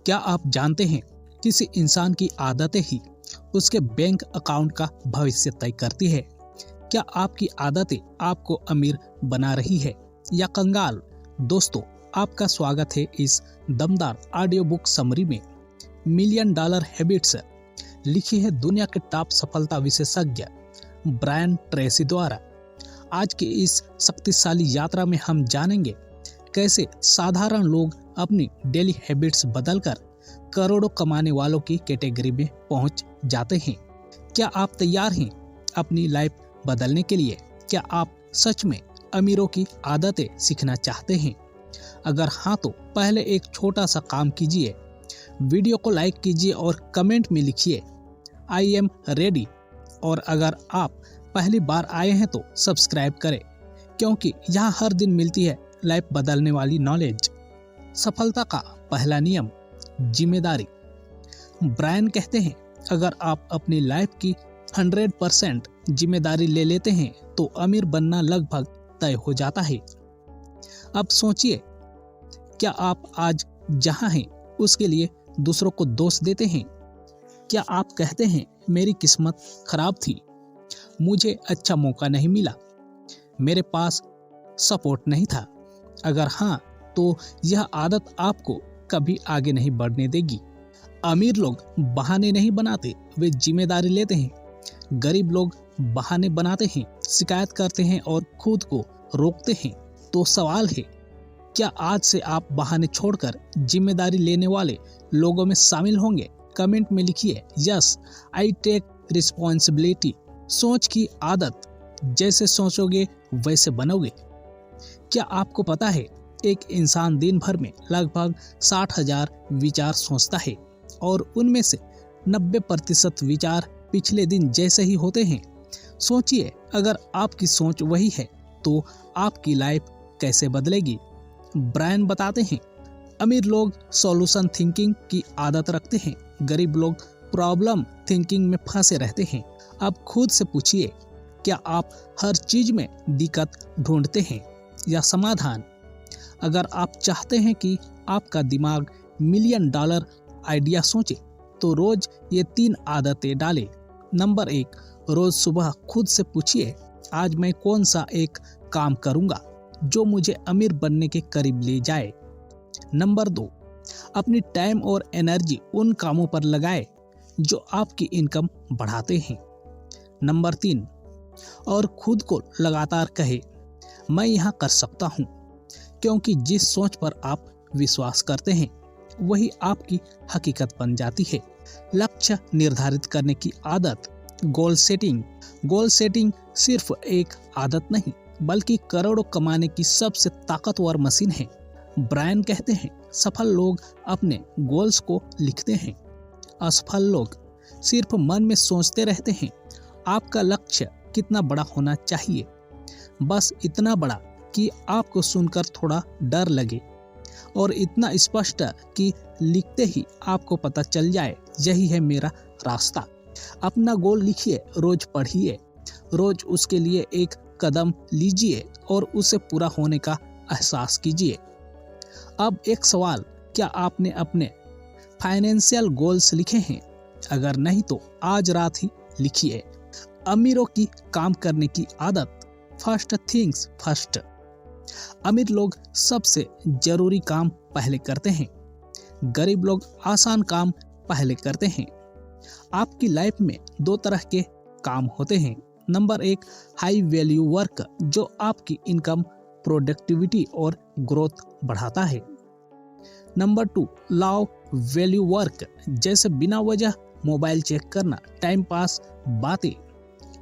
क्या आप जानते हैं किसी इंसान की आदतें ही उसके बैंक अकाउंट का भविष्य तय करती है। क्या आपकी आदतें आपको अमीर बना रही है या कंगाल? दोस्तों, आपका स्वागत है इस दमदार ऑडियो बुक समरी में। मिलियन डॉलर हैबिट्स लिखी है दुनिया के टॉप सफलता विशेषज्ञ ब्रायन ट्रेसी द्वारा। आज की इस शक्तिशाली यात्रा में हम जानेंगे कैसे साधारण लोग अपनी डेली हैबिट्स बदलकर करोड़ों कमाने वालों की कैटेगरी में पहुंच जाते हैं। क्या आप तैयार हैं अपनी लाइफ बदलने के लिए? क्या आप सच में अमीरों की आदतें सीखना चाहते हैं? अगर हाँ, तो पहले एक छोटा सा काम कीजिए। वीडियो को लाइक कीजिए और कमेंट में लिखिए आई एम रेडी। और अगर आप पहली बार आए हैं तो सब्सक्राइब करें, क्योंकि यहाँ हर दिन मिलती है लाइफ बदलने वाली नॉलेज। सफलता का पहला नियम, जिम्मेदारी। ब्रायन कहते हैं, अगर आप अपनी लाइफ की 100% जिम्मेदारी ले लेते हैं तो अमीर बनना लगभग तय हो जाता है। अब सोचिए, क्या आप आज जहां हैं उसके लिए दूसरों को दोष देते हैं? क्या आप कहते हैं, मेरी किस्मत खराब थी, मुझे अच्छा मौका नहीं मिला, मेरे पास सपोर्ट नहीं था? अगर हाँ, तो यह आदत आपको कभी आगे नहीं बढ़ने देगी। अमीर लोग बहाने नहीं बनाते, वे जिम्मेदारी लेते हैं। गरीब लोग बहाने बनाते हैं, शिकायत करते हैं और खुद को रोकते हैं। तो सवाल है, क्या आज से आप बहाने छोड़कर जिम्मेदारी लेने वाले लोगों में शामिल होंगे? कमेंट में लिखिए, यस आई टेक रिस्पॉन्सिबिलिटी। सोच की आदत, जैसे सोचोगे वैसे बनोगे। क्या आपको पता है, एक इंसान दिन भर में लगभग 60,000 विचार सोचता है और उनमें से 90% विचार पिछले दिन जैसे ही होते हैं। सोचिए, अगर आपकी सोच वही है तो आपकी लाइफ कैसे बदलेगी? ब्रायन बताते हैं, अमीर लोग सॉल्यूशन थिंकिंग की आदत रखते हैं, गरीब लोग प्रॉब्लम थिंकिंग में फंसे रहते हैं। अब खुद से पूछिए, क्या आप हर चीज में दिक्कत ढूंढते हैं या समाधान? अगर आप चाहते हैं कि आपका दिमाग मिलियन डॉलर आइडिया सोचे, तो रोज ये 3 आदतें डालें। नंबर 1, रोज सुबह खुद से पूछिए, आज मैं कौन सा एक काम करूंगा जो मुझे अमीर बनने के करीब ले जाए। नंबर 2, अपनी टाइम और एनर्जी उन कामों पर लगाए जो आपकी इनकम बढ़ाते हैं। नंबर 3, और खुद को लगातार कहे, मैं यहाँ कर सकता हूँ, क्योंकि जिस सोच पर आप विश्वास करते हैं वही आपकी हकीकत बन जाती है। लक्ष्य निर्धारित करने की आदत, गोल सेटिंग। गोल सेटिंग सिर्फ एक आदत नहीं, बल्कि करोड़ों कमाने की सबसे ताकतवर मशीन है। ब्रायन कहते हैं, सफल लोग अपने गोल्स को लिखते हैं, असफल लोग सिर्फ मन में सोचते रहते हैं। आपका लक्ष्य कितना बड़ा होना चाहिए? बस इतना बड़ा कि आपको सुनकर थोड़ा डर लगे, और इतना स्पष्ट कि लिखते ही आपको पता चल जाए, यही है मेरा रास्ता। अपना गोल लिखिए, रोज पढ़िए, रोज उसके लिए एक कदम लीजिए और उसे पूरा होने का एहसास कीजिए। अब एक सवाल, क्या आपने अपने फाइनेंशियल गोल्स लिखे हैं? अगर नहीं तो आज रात ही लिखिए। अमीरों की काम करने की आदत, फर्स्ट थिंग्स फर्स्ट। अमीर लोग सबसे जरूरी काम पहले करते हैं, गरीब लोग आसान काम पहले करते हैं। आपकी लाइफ में 2 तरह के काम होते हैं। नंबर 1, हाई वैल्यू वर्क, जो आपकी इनकम, प्रोडक्टिविटी और ग्रोथ बढ़ाता है। नंबर 2, लो वैल्यू वर्क, जैसे बिना वजह मोबाइल चेक करना, टाइम पास बातें,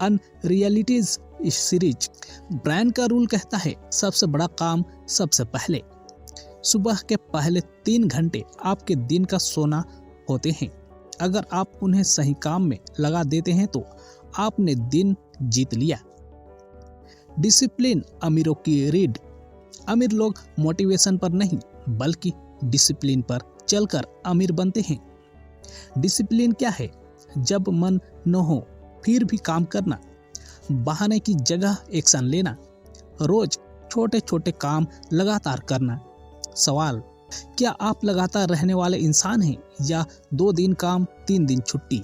अनरियलिटीज सीरीज। ब्रायन का रूल कहता है, सबसे बड़ा काम सबसे पहले। सुबह के पहले 3 घंटे आपके दिन का सोना होते हैं। अगर आप उन्हें सही काम में लगा देते हैं तो आपने दिन जीत लिया। डिसिप्लिन अमीरों की रीड। अमीर लोग मोटिवेशन पर नहीं, बल्कि डिसिप्लिन पर चलकर अमीर बनते हैं। डिसिप्लिन क्या है? जब मन न हो फिर भी काम करना, बहाने की जगह एक्शन लेना, रोज छोटे छोटे काम लगातार करना। सवाल, क्या आप लगातार रहने वाले इंसान हैं या 2 दिन काम 3 दिन छुट्टी?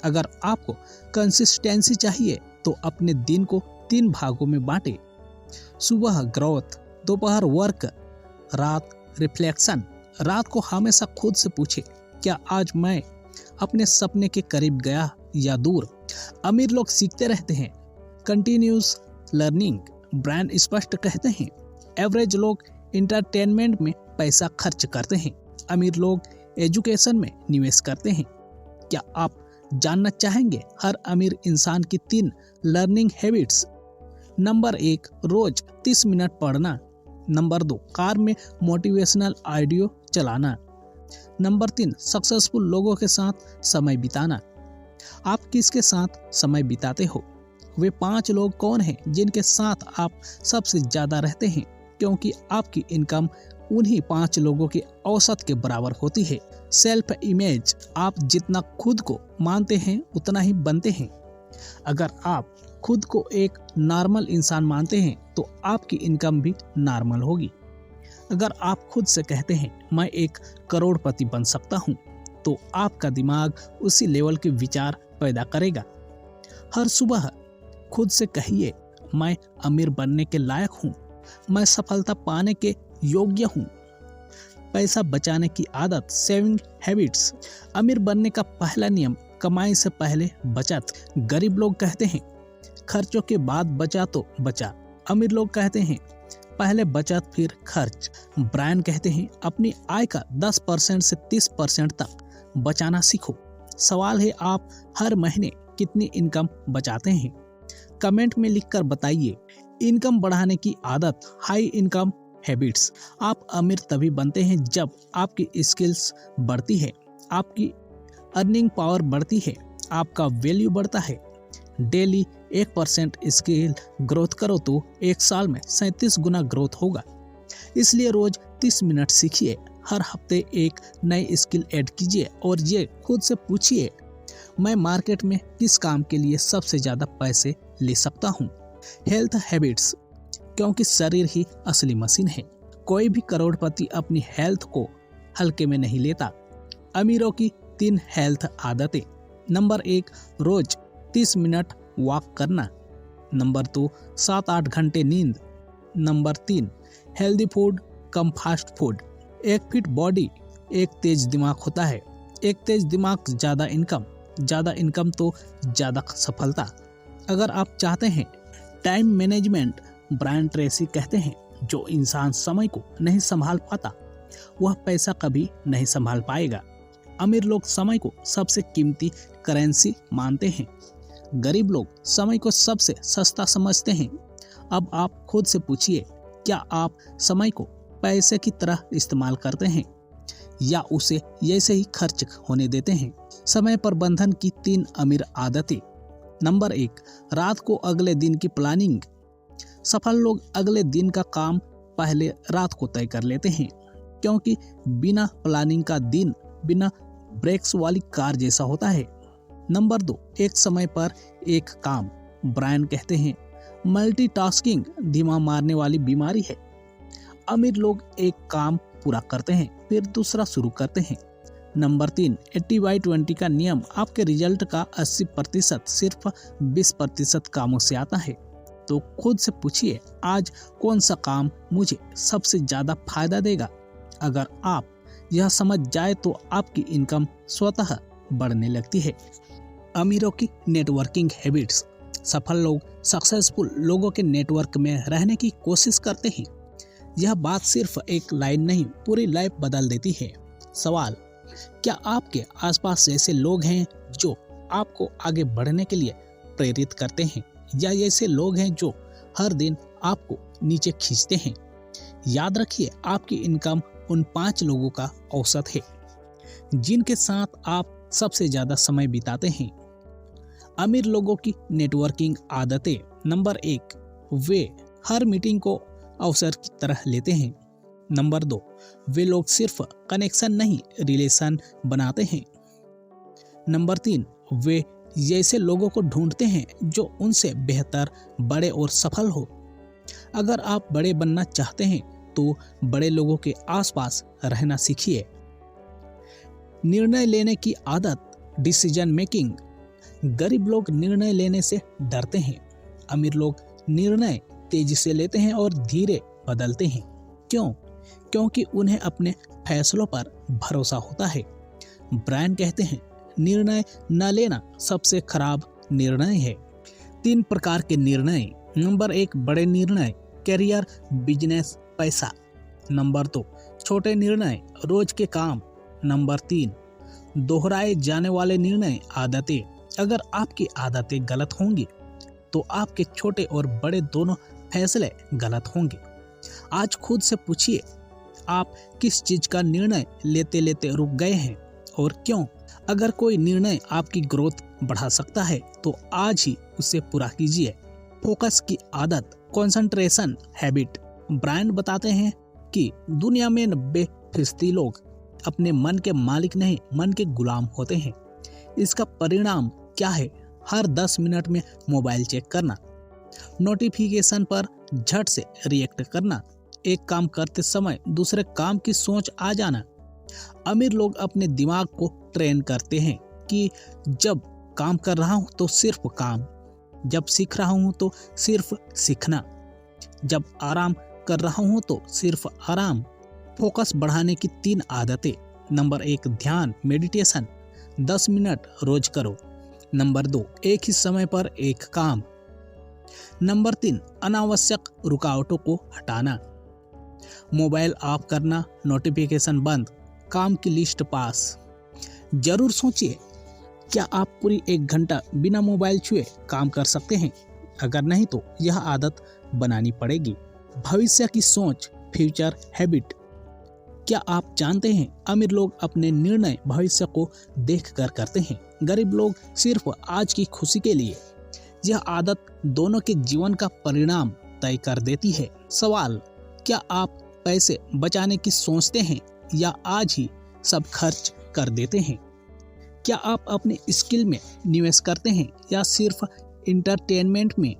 अगर आपको कंसिस्टेंसी चाहिए तो अपने दिन को 3 भागों में बांटे। सुबह ग्रोथ, दोपहर वर्क, रात रिफ्लेक्शन। रात को हमेशा खुद से पूछे, क्या आज मैं अपने सपने के करीब गया या दूर? अमीर लोग सीखते रहते हैं, कंटिन्यूस लर्निंग। ब्रांड स्पष्ट कहते हैं। एवरेज लोग इंटरटेनमेंट में पैसा खर्च करते हैं। अमीर लोग एजुकेशन में निवेश करते हैं। क्या आप जानना चाहेंगे हर अमीर इंसान की 3 लर्निंग हैबिट्स? नंबर 1, रोज 30 मिनट पढ़ना। नंबर 2, कार में मोटिवेशनल ऑडियो चलाना। नंबर 3, सक्सेसफुल लोगों के साथ समय बिताना। आप किसके साथ समय बिताते हो? वे 5 लोग कौन हैं जिनके साथ आप सबसे ज्यादा रहते हैं? क्योंकि आपकी इनकम उन्हीं 5 लोगों के औसत के बराबर होती है। सेल्फ इमेज, आप जितना खुद को मानते हैं उतना ही बनते हैं। अगर आप खुद को एक नॉर्मल इंसान मानते हैं तो आपकी इनकम भी नॉर्मल होगी। अगर आप खुद से कहते हैं मैं एक करोड़पति बन सकता हूं, तो आपका दिमाग उसी लेवल के विचार पैदा करेगा। हर सुबह खुद से कहिए, मैं अमीर बनने के लायक हूं, मैं सफलता पाने के योग्य हूं। पैसा बचाने की आदत, सेविंग हैबिट्स। अमीर बनने का पहला नियम, कमाई से पहले बचत। गरीब लोग कहते हैं खर्चों के बाद बचा तो बचा। अमीर लोग कहते हैं पहले बचत फिर खर्च। ब्रायन कहते हैं अपनी आय का 10% से 30% तक बचाना सीखो। सवाल है, आप हर महीने कितनी इनकम बचाते हैं? कमेंट में लिखकर बताइए। इनकम बढ़ाने की आदत, हाई इनकम हैबिट्स। आप अमीर तभी बनते हैं जब आपकी स्किल्स बढ़ती है, आपकी अर्निंग पावर बढ़ती है, आपका वैल्यू बढ़ता है। डेली 1% स्किल ग्रोथ करो तो 1 साल में 37 गुना ग्रोथ होगा। इसलिए रोज 30 मिनट सीखिए, हर हफ्ते एक नई स्किल ऐड कीजिए और ये खुद से पूछिए, मैं मार्केट में किस काम के लिए सबसे ज्यादा पैसे ले सकता हूँ? हेल्थ हैबिट्स, क्योंकि शरीर ही असली मशीन है। कोई भी करोड़पति अपनी हेल्थ को हल्के में नहीं लेता। अमीरों की 3 हेल्थ आदतें। नंबर 1, रोज 30 मिनट वॉक करना। नंबर 2, 7-8 घंटे नींद। Number 3, healthy food come fast food. एक फिट बॉडी, एक तेज दिमाग होता है। एक तेज दिमाग ज्यादा इनकम तो ज्यादा सफलता। अगर आप चाहते हैं टाइम मैनेजमेंट, ब्रायन ट्रेसी कहते हैं जो इंसान समय को नहीं संभाल पाता वह पैसा कभी नहीं संभाल पाएगा। अमीर लोग समय को सबसे कीमती करेंसी मानते हैं। गरीब लोग समय को सबसे सस्ता समझते हैं। अब आप खुद से पूछिए, क्या आप समय को पैसे की तरह इस्तेमाल करते हैं या उसे ऐसे ही खर्च होने देते हैं? समय प्रबंधन की 3 अमीर आदतें। नंबर 1, रात को अगले दिन की प्लानिंग। सफल लोग अगले दिन का काम पहले रात को तय कर लेते हैं, क्योंकि बिना प्लानिंग का दिन बिना ब्रेक्स वाली कार जैसा होता है। नंबर 2, एक समय पर एक काम। ब्रायन कहते हैं मल्टीटास्किंग दिमाग मारने वाली बीमारी है। अमीर लोग एक काम पूरा करते हैं फिर दूसरा शुरू करते हैं। नंबर 3, 80/20 का नियम। आपके रिजल्ट का 80% सिर्फ 20% कामों से आता है। तो खुद से पूछिए, आज कौन सा काम मुझे सबसे ज्यादा फायदा देगा? अगर आप यह समझ जाए तो आपकी इनकम स्वतः बढ़ने लगती है। अमीरों की नेटवर्किंग हैबिट्स। सफल लोग सक्सेसफुल लोगों के नेटवर्क में रहने की कोशिश करते हैं। यह बात सिर्फ एक लाइन नहीं, पूरी लाइफ बदल देती है। सवाल, क्या आपके आसपास ऐसे लोग हैं जो आपको आगे बढ़ने के लिए प्रेरित करते हैं या ऐसे लोग हैं जो हर दिन आपको नीचे खींचते हैं? याद रखिए, आपकी इनकम उन 5 लोगों का औसत है जिनके साथ आप सबसे ज्यादा समय बिताते हैं। अमीर लोगों की नेटवर्किंग आदतें। नंबर 1, वे हर मीटिंग को अवसर की तरह लेते हैं। नंबर 2, वे लोग सिर्फ कनेक्शन नहीं रिलेशन बनाते हैं। नंबर 3, वे ऐसे लोगों को ढूंढते हैं जो उनसे बेहतर, बड़े और सफल हो। अगर आप बड़े बनना चाहते हैं तो बड़े लोगों के आसपास रहना सीखिए। निर्णय लेने की आदत, डिसीजन मेकिंग। गरीब लोग निर्णय लेने से डरते हैं। अमीर लोग निर्णय तेजी से लेते हैं और धीरे बदलते हैं। क्यों? क्योंकि उन्हें अपने फैसलों पर भरोसा होता है। ब्रायन कहते हैं, निर्णय न लेना सबसे खराब निर्णय है। 3 प्रकार के निर्णय। नंबर 1, बड़े निर्णय, करियर, बिजनेस, पैसा। नंबर 2, छोटे निर्णय, रोज के काम। नंबर 3, दोहराए जाने वाले निर्णय, आदतें। अगर आपकी आदतें गलत होंगी तो आपके छोटे और बड़े दोनों फैसले गलत होंगे। आज खुद से पूछिए, आप किस चीज का निर्णय लेते लेते रुक गए हैं और क्यों? अगर कोई निर्णय आपकी ग्रोथ बढ़ा सकता है तो आज ही उसे पूरा कीजिए। फोकस की आदत, कंसंट्रेशन हैबिट। ब्रायन बताते हैं कि दुनिया में 90% लोग अपने मन के मालिक नहीं, मन के गुलाम होते हैं। इसका परिणाम क्या है? हर 10 मिनट में मोबाइल चेक करना, नोटिफिकेशन पर झट से रिएक्ट करना, एक काम करते समय दूसरे काम की सोच आ जाना। अमीर लोग अपने दिमाग को ट्रेन करते हैं कि जब काम कर रहा हूं तो सिर्फ काम, जब सीख रहा हूं तो सिर्फ सीखना, जब आराम कर रहा हूं तो सिर्फ आराम। फोकस बढ़ाने की 3 आदतें। नंबर 1, ध्यान, मेडिटेशन, 10 मिनट रोज करो। नंबर 2, एक ही समय पर एक काम। नंबर 3, अनावश्यक रुकावटों को हटाना, मोबाइल ऑफ करना, नोटिफिकेशन बंद, काम की लिस्ट पास। जरूर सोचिए, क्या आप पूरी 1 घंटा बिना मोबाइल छुए काम कर सकते हैं? अगर नहीं तो यह आदत बनानी पड़ेगी। भविष्य की सोच, फ्यूचर हैबिट। क्या आप जानते हैं, अमीर लोग अपने निर्णय भविष्य को देखकर करते हैं, गरीब लोग सिर्फ आज की खुशी के लिए। यह आदत दोनों के जीवन का परिणाम तय कर देती है। सवाल, क्या आप पैसे बचाने की सोचते हैं या आज ही सब खर्च कर देते हैं? क्या आप अपने स्किल में निवेश करते हैं या सिर्फ इंटरटेनमेंट में?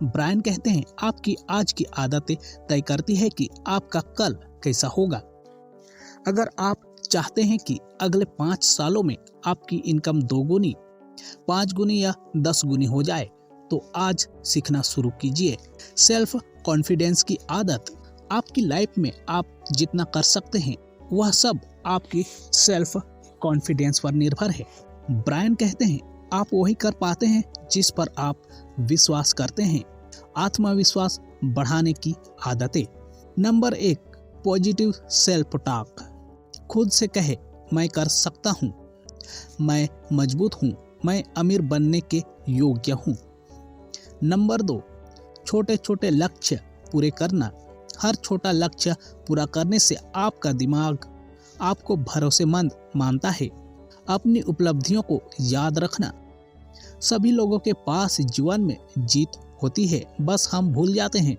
ब्रायन कहते हैं, आपकी आज की आदतें तय करती है कि आपका कल कैसा होगा। अगर आप चाहते हैं कि अगले 5 सालों में आपकी इनकम 2 गुनी, 5 गुनी या 10 गुनी हो जाए तो आज सीखना शुरू कीजिए। सेल्फ कॉन्फिडेंस की आदत। आपकी लाइफ में आप जितना कर सकते हैं वह सब आपकी सेल्फ कॉन्फिडेंस पर निर्भर है। ब्रायन कहते हैं, आप वही कर पाते हैं जिस पर आप विश्वास करते हैं। आत्मविश्वास बढ़ाने की आदतें। Number 1, positive self talk. खुद से कहे, मैं कर सकता हूँ, मैं मजबूत हूँ, मैं अमीर बनने के योग्य हूँ। नंबर 2, छोटे छोटे लक्ष्य पूरे करना। हर छोटा लक्ष्य पूरा करने से आपका दिमाग आपको भरोसेमंद मानता है। अपनी उपलब्धियों को याद रखना। सभी लोगों के पास जीवन में जीत होती है, बस हम भूल जाते हैं।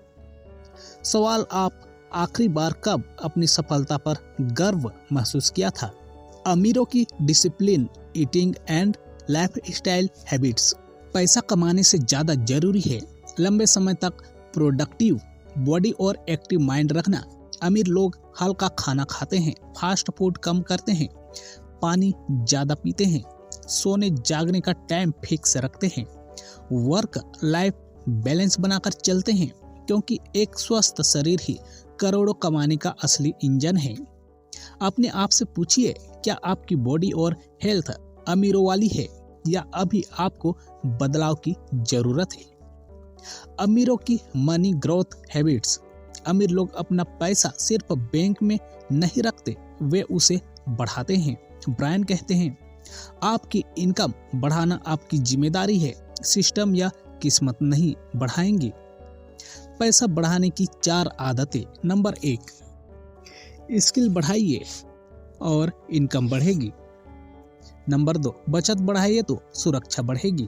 सवाल, आप आखिरी बार कब अपनी सफलता पर गर्व महसूस किया था? अमीरों की discipline, eating and lifestyle habits. पैसा कमाने से ज़्यादा जरूरी है लंबे समय तक प्रोडक्टिव बॉडी और एक्टिव माइंड रखना। अमीर लोग हल्का खाना खाते हैं, फास्ट फूड कम करते हैं, पानी ज़्यादा पीते हैं, सोने जागने का टाइम फिक्स रखते हैं, वर्क लाइफ बैलेंस बनाकर चलते हैं, क्योंकि एक स्वस्थ शरीर ही करोड़ों कमाने का असली इंजन है। अपने आप से पूछिए, क्या आपकी बॉडी और हेल्थ अमीरों वाली है या अभी आपको बदलाव की जरूरत है? अमीरों की मनी ग्रोथ हैबिट्स। अमीर लोग अपना पैसा सिर्फ बैंक में नहीं रखते, वे उसे बढ़ाते हैं। ब्रायन कहते हैं, आपकी इनकम बढ़ाना आपकी जिम्मेदारी है, सिस्टम या किस्मत नहीं बढ़ाएंगी। पैसा बढ़ाने की 4 आदतें। नंबर 1, स्किल बढ़ाइए और इनकम बढ़ेगी। नंबर 2, बचत बढ़ाइए तो सुरक्षा बढ़ेगी।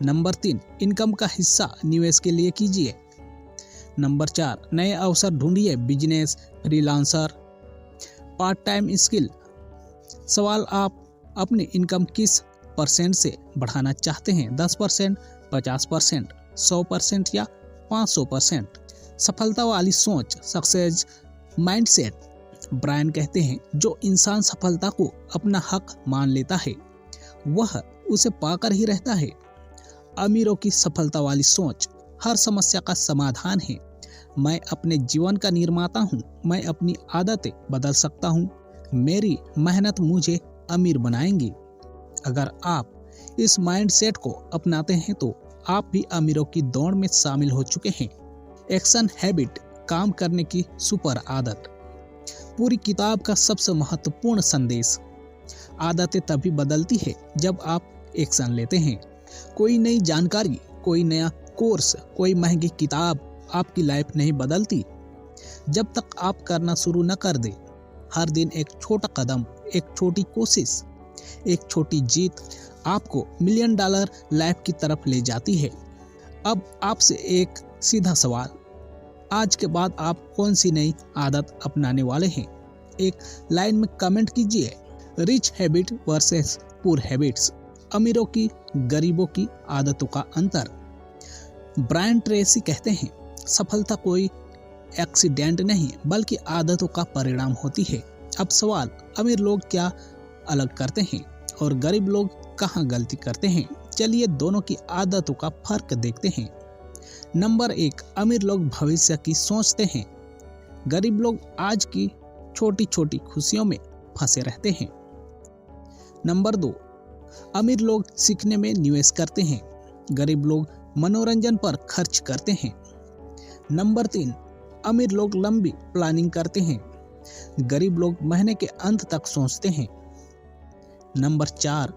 नंबर 3, इनकम का हिस्सा निवेश के लिए कीजिए। नंबर 4, नए अवसर ढूंढिए, business, freelancer, part time skill. सवाल, आप अपनी इनकम किस % से बढ़ाना चाहते हैं? 10%, 50%, 100% या 500%? सफलता वाली सोच, सक्सेस माइंडसेट। ब्रायन कहते हैं जो इंसान सफलता को अपना हक मान लेता है वह उसे पाकर ही रहता है। अमीरों की सफलता वाली सोच, हर समस्या का समाधान है। मैं अपने जीवन का निर्माता हूँ, मैं अपनी आदतें बदल सकता हूँ, मेरी मेहनत मुझे अमीर बनाएंगी। अगर आप इस माइंडसेट को अपनाते हैं तो आप भी अमीरों की दौड़ में शामिल हो चुके हैं। एक्शन हैबिट, काम करने की सुपर आदत। पूरी किताब का सबसे महत्वपूर्ण संदेश, आदतें तभी बदलती है जब आप एक्शन लेते हैं। कोई नई जानकारी, कोई नया कोर्स, कोई महंगी किताब आपकी लाइफ नहीं बदलती जब तक आप करना शुरू न कर दे। हर दिन एक छोटा कदम, एक छोटी कोशिश, एक छोटी जीत आपको $1 मिलियन लाइफ की तरफ ले जाती है। अब आपसे एक सीधा सवाल, आज के बाद आप कौन सी नई आदत अपनाने वाले हैं? एक लाइन में कमेंट कीजिए। Rich habit versus poor habits, अमीरों की गरीबों की आदतों का अंतर। ब्रायन ट्रेसी कहते हैं सफलता कोई एक्सीडेंट नहीं बल्कि आदतों का परिणाम होती है। अब सवाल, अमीर लोग क्या अलग करते हैं और गरीब लोग कहाँ गलती करते हैं? चलिए दोनों की आदतों का फर्क देखते हैं। नंबर 1, अमीर लोग भविष्य की सोचते हैं, गरीब लोग आज की छोटी छोटी खुशियों में फंसे रहते हैं। नंबर 2, अमीर लोग सीखने में निवेश करते हैं, गरीब लोग मनोरंजन पर खर्च करते हैं। नंबर 3, अमीर लोग लंबी प्लानिंग करते हैं, गरीब लोग महीने के अंत तक सोचते हैं। नंबर 4,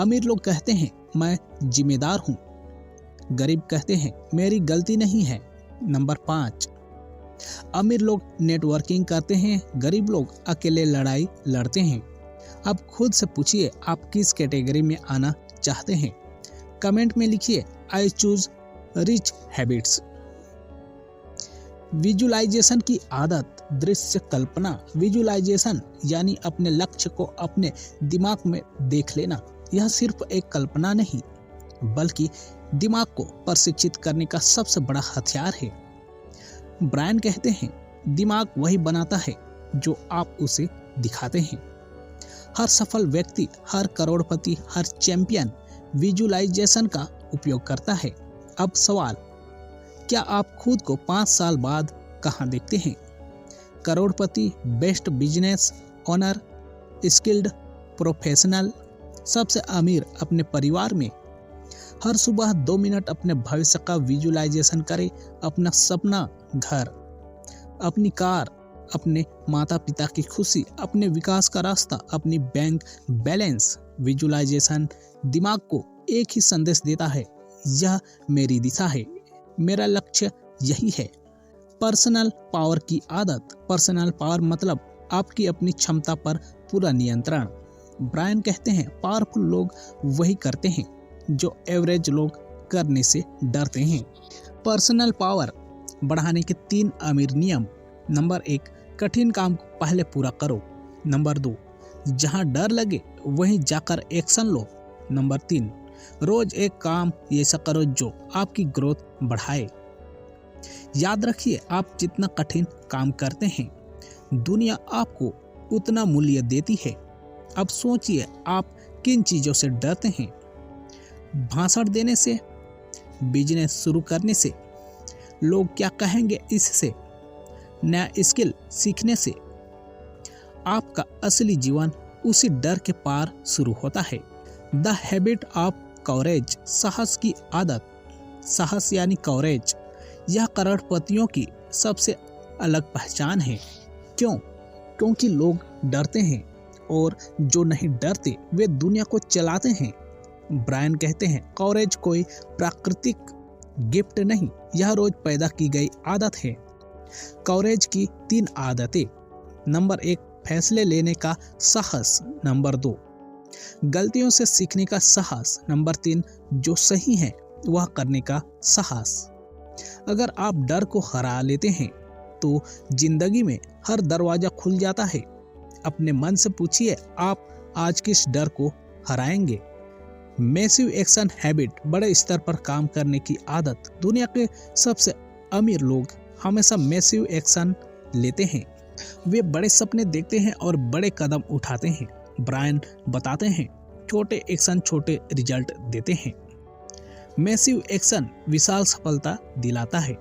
अमीर लोग कहते हैं मैं जिम्मेदार हूं, गरीब कहते हैं मेरी गलती नहीं है। नंबर 5, अमीर लोग नेटवर्किंग करते हैं, गरीब लोग अकेले लड़ाई लड़ते हैं। अब खुद से पूछिए आप किस कैटेगरी में आना चाहते हैं? कमेंट में लिखिए I choose rich habits. Visualisation की आदत, दृश्य कल्पना। विजुअलाइजेशन यानी अपने लक्ष्य को अपने दिमाग में देख लेना। यह सिर्फ एक कल्पना नहीं बल्कि दिमाग को प्रशिक्षित करने का सबसे बड़ा हथियार है। ब्रायन कहते हैं दिमाग वही बनाता है जो आप उसे दिखाते हैं। हर सफल व्यक्ति, हर करोड़पति, हर चैंपियन विजुअलाइजेशन का उपयोग करता है। अब सवाल, क्या आप खुद को 5 साल बाद कहां देखते हैं? करोड़पति, best business owner, skilled professional, सबसे अमीर अपने परिवार में? हर सुबह 2 मिनट अपने भविष्य का विजुअलाइजेशन करें। अपना सपना घर, अपनी कार, अपने माता पिता की खुशी, अपने विकास का रास्ता, अपनी बैंक बैलेंस। विजुअलाइजेशन दिमाग को एक ही संदेश देता है, यह मेरी दिशा है, मेरा लक्ष्य यही है। पर्सनल पावर की आदत। पर्सनल पावर मतलब आपकी अपनी क्षमता पर पूरा नियंत्रण। ब्रायन कहते हैं पावरफुल लोग वही करते हैं जो एवरेज लोग करने से डरते हैं। पर्सनल पावर बढ़ाने के 3 अमीर नियम। नंबर 1, कठिन काम को पहले पूरा करो। नंबर 2, जहां डर लगे वहीं जाकर एक्शन लो। नंबर 3, रोज एक काम ऐसा करो जो आपकी ग्रोथ बढ़ाए। याद रखिए, आप जितना कठिन काम करते हैं दुनिया आपको उतना मूल्य देती है। अब सोचिए आप किन चीजों से डरते हैं? भाषण देने से, बिजनेस शुरू करने से, लोग क्या कहेंगे इससे, नया स्किल सीखने से। आपका असली जीवन उसी डर के पार शुरू होता है। द हैबिट ऑफ कवरेज, साहस की आदत। साहस यानी कवरेज, यह करोड़पतियों की सबसे अलग पहचान है। क्यों? क्योंकि लोग डरते हैं और जो नहीं डरते वे दुनिया को चलाते हैं। ब्रायन कहते हैं कवरेज कोई प्राकृतिक गिफ्ट नहीं, यह रोज पैदा की गई आदत है। कवरेज की 3 आदतें। नंबर 1, फैसले लेने का साहस। नंबर 2, गलतियों से सीखने का साहस। नंबर 3, जो सही है वह करने का साहस। अगर आप डर को हरा लेते हैं तो जिंदगी में हर दरवाजा खुल जाता है। अपने मन से पूछिए आप आज किस डर को हराएंगे? मैसिव एक्शन हैबिट, बड़े स्तर पर काम करने की आदत। दुनिया के सबसे अमीर लोग हमेशा मैसिव एक्शन लेते हैं। वे बड़े सपने देखते हैं और बड़े कदम उठाते हैं। ब्रायन बताते हैं, छोटे एक्शन छोटे रिजल्ट देते हैं। मैसिव एक्शन विशाल सफलता दिलाता है।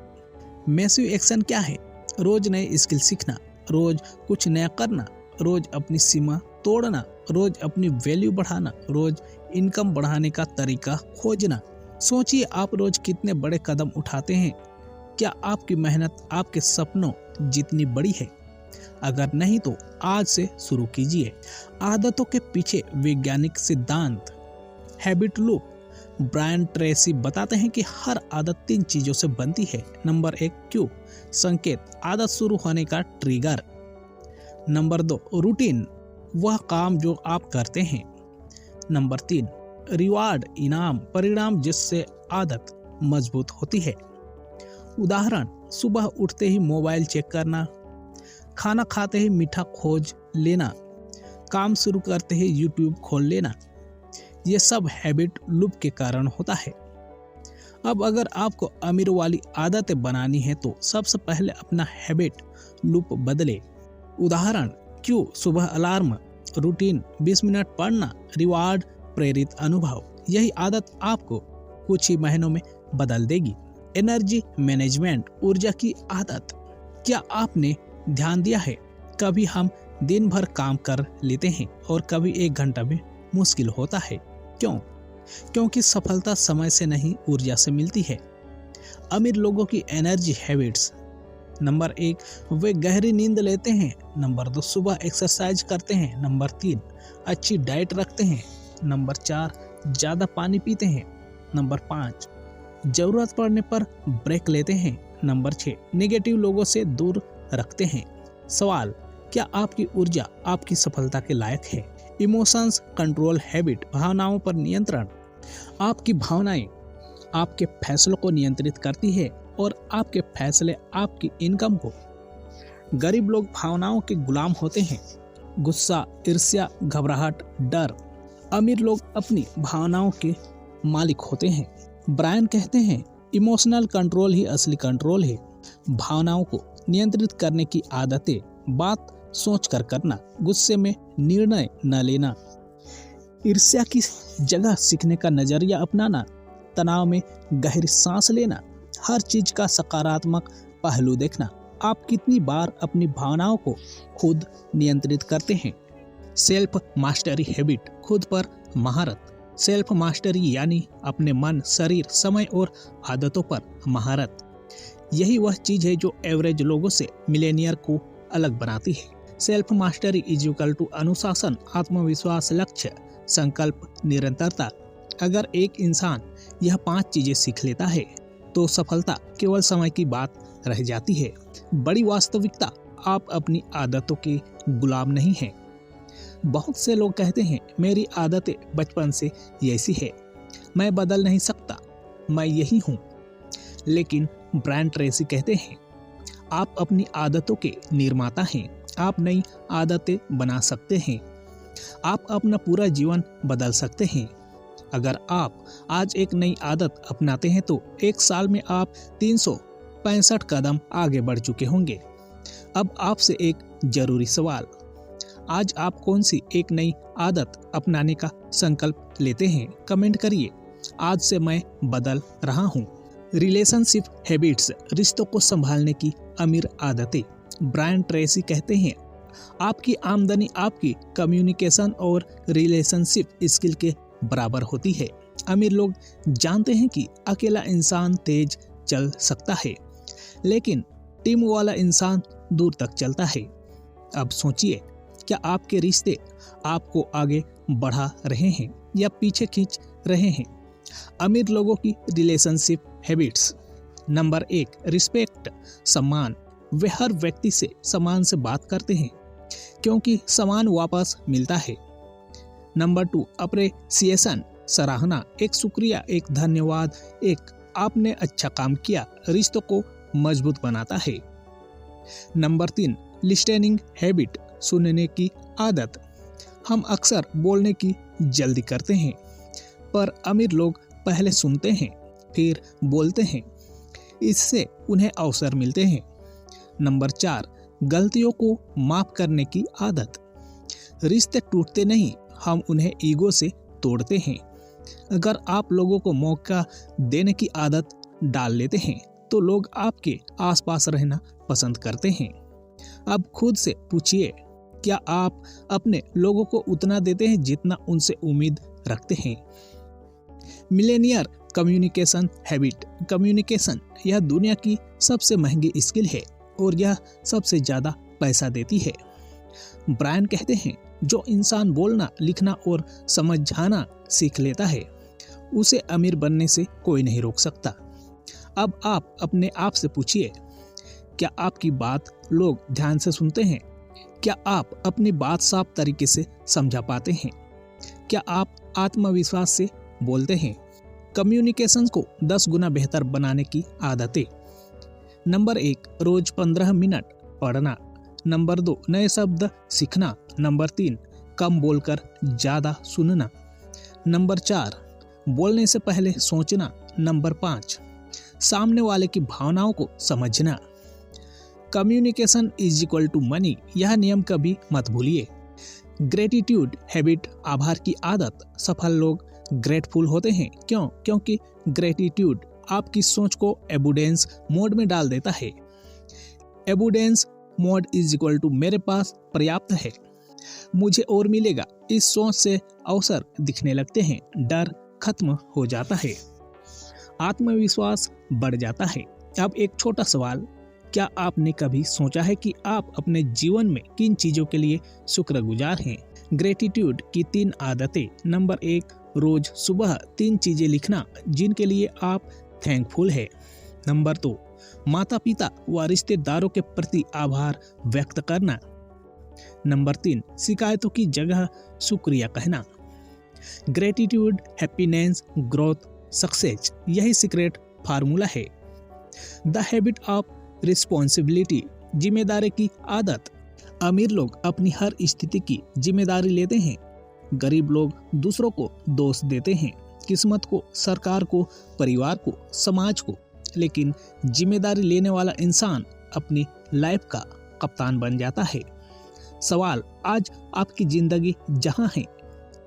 मैसिव एक्शन क्या है? रोज नए स्किल सीखना, रोज कुछ नया करना, रोज अपनी सीमा तोड़ना, रोज अपनी वैल्यू बढ़ाना, रोज इनकम बढ़ाने का तरीका खोजना। सोचिए, आप रोज कितने बड़े कदम उठाते हैं। क्या आपकी मेहनत आपके सपनों जितनी बड़ी है? अगर नहीं तो आज से शुरू कीजिए। आदतों के पीछे वैज्ञानिक सिद्धांत, हैबिट लूप। ब्रायन ट्रेसी बताते हैं कि हर आदत 3 चीजों से बनती है। नंबर 1 क्यू, संकेत, आदत शुरू होने का ट्रिगर। नंबर 2 रूटीन, वह काम जो आप करते हैं। नंबर 3 रिवार्ड, इनाम, परिणाम जिससे आदत मजबूत होती है। उदाहरण, सुबह उठते ही मोबाइल चेक करना, खाना खाते ही मीठा खोज लेना, काम शुरू करते ही यूट्यूब खोल लेना। ये सब हैबिट लूप के कारण होता है। अब अगर आपको अमीर वाली आदतें बनानी है तो सबसे पहले अपना हैबिट लूप बदले। उदाहरण, क्यों, सुबह अलार्म, रूटीन, 20 मिनट पढ़ना, रिवार्ड, प्रेरित अनुभव। यही आदत आपको कुछ ही महीनों में बदल देगी। एनर्जी मैनेजमेंट, ऊर्जा की आदत। क्या आपने ध्यान दिया है, कभी हम दिन भर काम कर लेते हैं और कभी 1 घंटा भी मुश्किल होता है। क्यों? क्योंकि सफलता समय से नहीं, ऊर्जा से मिलती है। अमीर लोगों की एनर्जी हैबिट्स। नंबर 1 वे गहरी नींद लेते हैं। नंबर 2 सुबह एक्सरसाइज करते हैं। नंबर 3 अच्छी डाइट रखते हैं। नंबर 4 ज़्यादा पानी पीते हैं। नंबर 5 जरूरत पड़ने पर ब्रेक लेते हैं। नंबर 6 नेगेटिव लोगों से दूर रखते हैं। सवाल, क्या आपकी ऊर्जा आपकी सफलता के लायक है? इमोशंस कंट्रोल हैबिट, भावनाओं पर नियंत्रण। आपकी भावनाएं आपके फैसलों को नियंत्रित करती है और आपके फैसले आपकी इनकम को। गरीब लोग भावनाओं के गुलाम होते हैं। गुस्सा, ईर्ष्या, घबराहट, डर। अमीर लोग अपनी भावनाओं के मालिक होते हैं। ब्रायन कहते हैं, इमोशनल कंट्रोल ही असली कंट्रोल है। भावनाओं को नियंत्रित करने की आदतें, बात सोच कर करना, गुस्से में निर्णय न लेना, ईर्ष्या की जगह सीखने का नजरिया अपनाना, तनाव में गहरी सांस लेना, हर चीज का सकारात्मक पहलू देखना। आप कितनी बार अपनी भावनाओं को खुद नियंत्रित करते हैं? सेल्फ मास्टरी हैबिट, खुद पर महारत। सेल्फ मास्टरी यानी अपने मन, शरीर, समय और आदतों पर महारत। यही वह चीज है जो एवरेज लोगों से मिलेनियर को अलग बनाती है। Self mastery is equal to अनुशासन, आत्मविश्वास, लक्ष्य, संकल्प, निरंतरता। अगर एक इंसान यह 5 चीजें सीख लेता है तो सफलता केवल समय की बात रह जाती है। बड़ी वास्तविकता, आप अपनी आदतों के गुलाम नहीं हैं। बहुत से लोग कहते हैं, मेरी आदतें बचपन से ऐसी है, मैं बदल नहीं सकता, मैं यही हूँ। लेकिन ब्रायन ट्रेसी कहते हैं, आप अपनी आदतों के निर्माता हैं। आप नई आदतें बना सकते हैं। आप अपना पूरा जीवन बदल सकते हैं। अगर आप आज एक नई आदत अपनाते हैं तो 1 साल में आप 365 कदम आगे बढ़ चुके होंगे। अब आपसे एक जरूरी सवाल, आज आप कौन सी एक नई आदत अपनाने का संकल्प लेते हैं? कमेंट करिए। आज से मैं बदल रहा हूँ। रिलेशनशिप हैबिट्स, रिश्तों को संभालने की अमीर आदतें। ब्रायन ट्रेसी कहते हैं, आपकी आमदनी आपकी कम्युनिकेशन और रिलेशनशिप स्किल के बराबर होती है। अमीर लोग जानते हैं कि अकेला इंसान तेज चल सकता है, लेकिन टीम वाला इंसान दूर तक चलता है। अब सोचिए, क्या आपके रिश्ते आपको आगे बढ़ा रहे हैं या पीछे खींच रहे हैं? अमीर लोगों की रिलेशनशिप हैबिट्स। नंबर 1 रिस्पेक्ट, सम्मान। वे हर व्यक्ति से सम्मान से बात करते हैं क्योंकि सम्मान वापस मिलता है। नंबर 2 अप्रिसिएशन, सराहना, एक शुक्रिया, एक धन्यवाद, एक आपने अच्छा काम किया रिश्तों को मजबूत बनाता है। नंबर 3 लिस्टेनिंग हैबिट, सुनने की आदत। हम अक्सर बोलने की जल्दी करते हैं, पर अमीर लोग पहले सुनते हैं फिर बोलते हैं। इससे उन्हें अवसर मिलते हैं। नंबर 4, गलतियों को माफ करने की आदत। रिश्ते टूटते नहीं, हम उन्हें ईगो से तोड़ते हैं। अगर आप लोगों को मौका देने की आदत डाल लेते हैं तो लोग आपके आसपास रहना पसंद करते हैं। अब खुद से पूछिए, क्या आप अपने लोगों को उतना देते हैं जितना उनसे उम्मीद रखते हैं? Millionaire communication habit. कम्युनिकेशन यह दुनिया की सबसे महंगी स्किल है और यह सबसे ज्यादा पैसा देती है। ब्रायन कहते हैं, जो इंसान बोलना, लिखना और समझाना सीख लेता है उसे अमीर बनने से कोई नहीं रोक सकता। अब आप अपने आप से पूछिए, क्या आपकी बात लोग ध्यान से सुनते हैं? क्या आप अपनी बात साफ तरीके से समझा पाते हैं? क्या आप आत्मविश्वास से बोलते हैं? कम्युनिकेशन को 10 गुना बेहतर बनाने की आदतें। नंबर 1, रोज 15 मिनट पढ़ना। नंबर 2, नए शब्द सीखना। नंबर 3, कम बोलकर ज्यादा सुनना। नंबर 4, बोलने से पहले सोचना। नंबर 5, सामने वाले की भावनाओं को समझना। Communication is equal to money, यह नियम कभी मत भूलिए। ग्रेटिट्यूड हैबिट, आभार की आदत। सफल लोग ग्रेटफुल होते हैं। क्यों? क्योंकि ग्रेटिट्यूड आपकी सोच को एबुडेंस मोड में डाल देता है। Abundance mode is equal to मेरे पास पर्याप्त है, मुझे और मिलेगा। इस सोच से अवसर दिखने लगते हैं, डर खत्म हो जाता है, आत्मविश्वास बढ़ जाता है। अब एक छोटा सवाल, क्या आपने कभी सोचा है कि आप अपने जीवन में किन चीजों के लिए शुक्रगुजार हैं? ग्रेटिट्यूड की 3 आदतें। नंबर 1, रोज सुबह 3 चीजें लिखना जिनके लिए आप थैंकफुल है। नंबर 2, माता पिता व रिश्तेदारों के प्रति आभार व्यक्त करना। नंबर 3, शिकायतों की जगह शुक्रिया कहना। ग्रेटिट्यूड, हैप्पीनेस, ग्रोथ, सक्सेस, यही सीक्रेट फार्मूला है। द हैबिट ऑफ रिस्पॉन्सिबिलिटी, जिम्मेदारी की आदत। अमीर लोग अपनी हर स्थिति की जिम्मेदारी लेते हैं, गरीब लोग दूसरों को दोष देते हैं, किस्मत को, सरकार को, परिवार को, समाज को। लेकिन जिम्मेदारी लेने वाला इंसान अपनी लाइफ का कप्तान बन जाता है। सवाल, आज आपकी जिंदगी जहां है,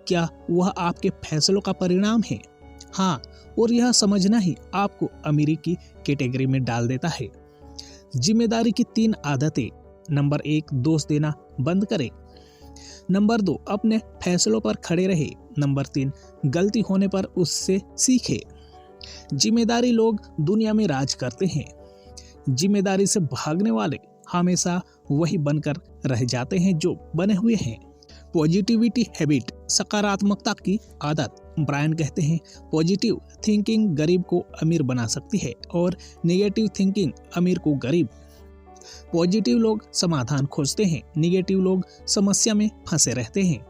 क्या वह आपके फैसलों का परिणाम है? हाँ, और यह समझना ही आपको अमीरी की कैटेगरी में डाल देता है। जिम्मेदारी की 3 आदतें। नंबर 1, दोष देना बंद करें। नंबर 2, अपने फैसलों पर खड़े रहे। नंबर 3, गलती होने पर उससे सीखे। जिम्मेदारी लोग दुनिया में राज करते हैं, जिम्मेदारी से भागने वाले हमेशा वही बनकर रह जाते हैं जो बने हुए हैं। पॉजिटिविटी हैबिट, सकारात्मकता की आदत। ब्रायन कहते हैं, पॉजिटिव थिंकिंग गरीब को अमीर बना सकती है और नेगेटिव थिंकिंग अमीर को गरीब। पॉजिटिव लोग समाधान खोजते हैं, नेगेटिव लोग समस्या में फंसे रहते हैं।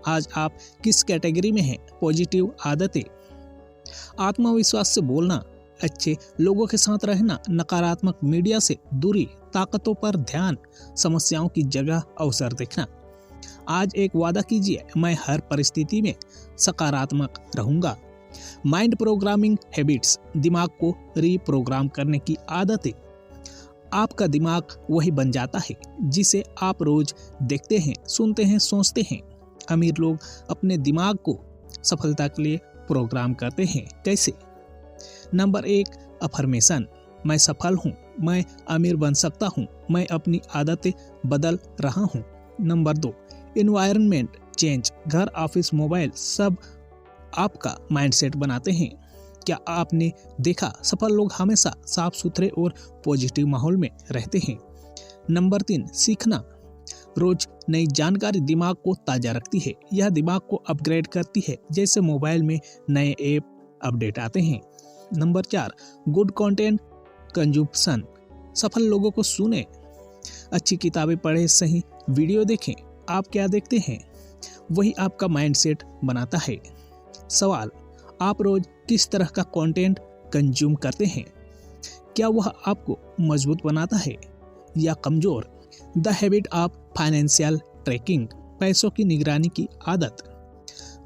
आज आप किस कैटेगरी में हैं? पॉजिटिव आदतें, आत्मविश्वास से बोलना, अच्छे लोगों के साथ रहना, नकारात्मक मीडिया से दूरी, ताकतों पर ध्यान, समस्याओं की जगह अवसर देखना। आज एक वादा कीजिए, मैं हर परिस्थिति में सकारात्मक रहूंगा। माइंड प्रोग्रामिंग हैबिट्स, दिमाग को रीप्रोग्राम करने की आदतें। आपका दिमाग वही बन जाता है जिसे आप रोज देखते हैं, सुनते हैं, सोचते हैं। अमीर लोग अपने दिमाग को सफलता के लिए प्रोग्राम करते हैं। कैसे? नंबर 1, अफर्मेशन, मैं सफल हूँ, मैं अमीर बन सकता हूँ, मैं अपनी आदतें बदल रहा हूँ। नंबर 2, एनवायरनमेंट चेंज, घर, ऑफिस, मोबाइल सब आपका माइंडसेट बनाते हैं। क्या आपने देखा, सफल लोग हमेशा साफ सुथरे और पॉजिटिव माहौल में रहते हैं। नंबर 3, सीखना, रोज नई जानकारी दिमाग को ताजा रखती है, यह दिमाग को अपग्रेड करती है जैसे मोबाइल में नए ऐप अपडेट आते हैं। नंबर 4, गुड कंटेंट कंजम्पशन, सफल लोगों को सुने, अच्छी किताबें पढ़ें, सही वीडियो देखें। आप क्या देखते हैं वही आपका माइंडसेट बनाता है। सवाल, आप रोज किस तरह का कंटेंट कंज्यूम करते हैं? क्या वह आपको मजबूत बनाता है या कमजोर? The habit of financial tracking, पैसों की निगरानी की आदत।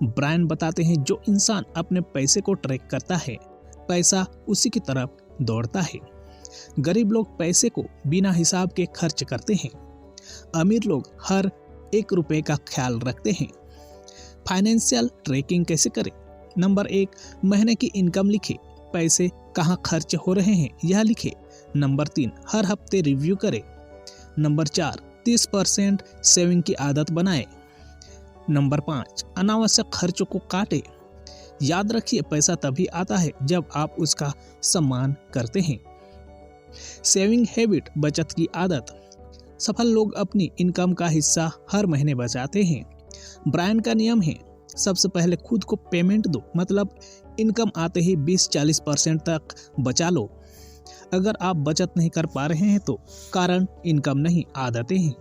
ब्रायन बताते हैं, जो इंसान अपने पैसे को ट्रैक करता है, पैसा उसी की तरफ दौड़ता है। गरीब लोग पैसे को बिना हिसाब के खर्च करते हैं। अमीर लोग हर 1 रुपए का ख्याल रखते हैं। फाइनेंशियल ट्रैकिंग कैसे करें? नंबर 1, महीने की इनकम लिखें, पैसे कहाँ खर्च हो रहे हैं यह लिखें। नंबर 3, हर हफ्ते रिव्यू करें। नंबर 4, 30% सेविंग की आदत बनाएं। नंबर 5, अनावश्यक खर्चों को काटें। याद रखिए, पैसा तभी आता है जब आप उसका सम्मान करते हैं। सेविंग हैबिट, बचत की आदत। सफल लोग अपनी इनकम का हिस्सा हर महीने बचाते हैं। ब्रायन का नियम है, सबसे पहले खुद को पेमेंट दो, मतलब इनकम आते ही 20-40% तक बचा लो। अगर आप बचत नहीं कर पा रहे हैं तो कारण इनकम नहीं, आदतें हैं।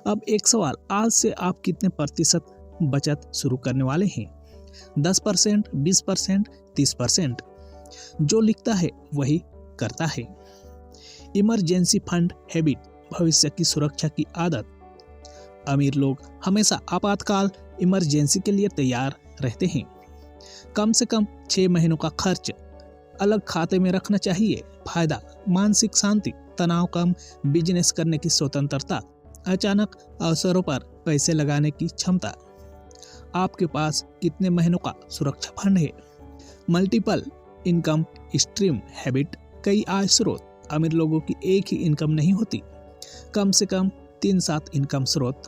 अब एक सवाल, आज से आप कितने प्रतिशत बचत शुरू करने वाले हैं? 10%, 20%, 30%? जो लिखता है वही करता है। इमरजेंसी फंड हैबिट, भविष्य की सुरक्षा की आदत। अमीर लोग हमेशा आपातकाल इमरजेंसी के लिए तैयार रहते हैं। कम से कम 6 महीनों का खर्च अलग खाते में रखना चाहिए। फायदा, मानसिक शांति, तनाव कम, बिजनेस करने की स्वतंत्रता, अचानक अवसरों पर पैसे लगाने की क्षमता। आपके पास कितने महीनों का सुरक्षा फंड है? मल्टीपल इनकम स्ट्रीम हैबिट, कई आय स्रोत। अमीर लोगों की एक ही इनकम नहीं होती, कम से कम 3-7 इनकम स्रोत।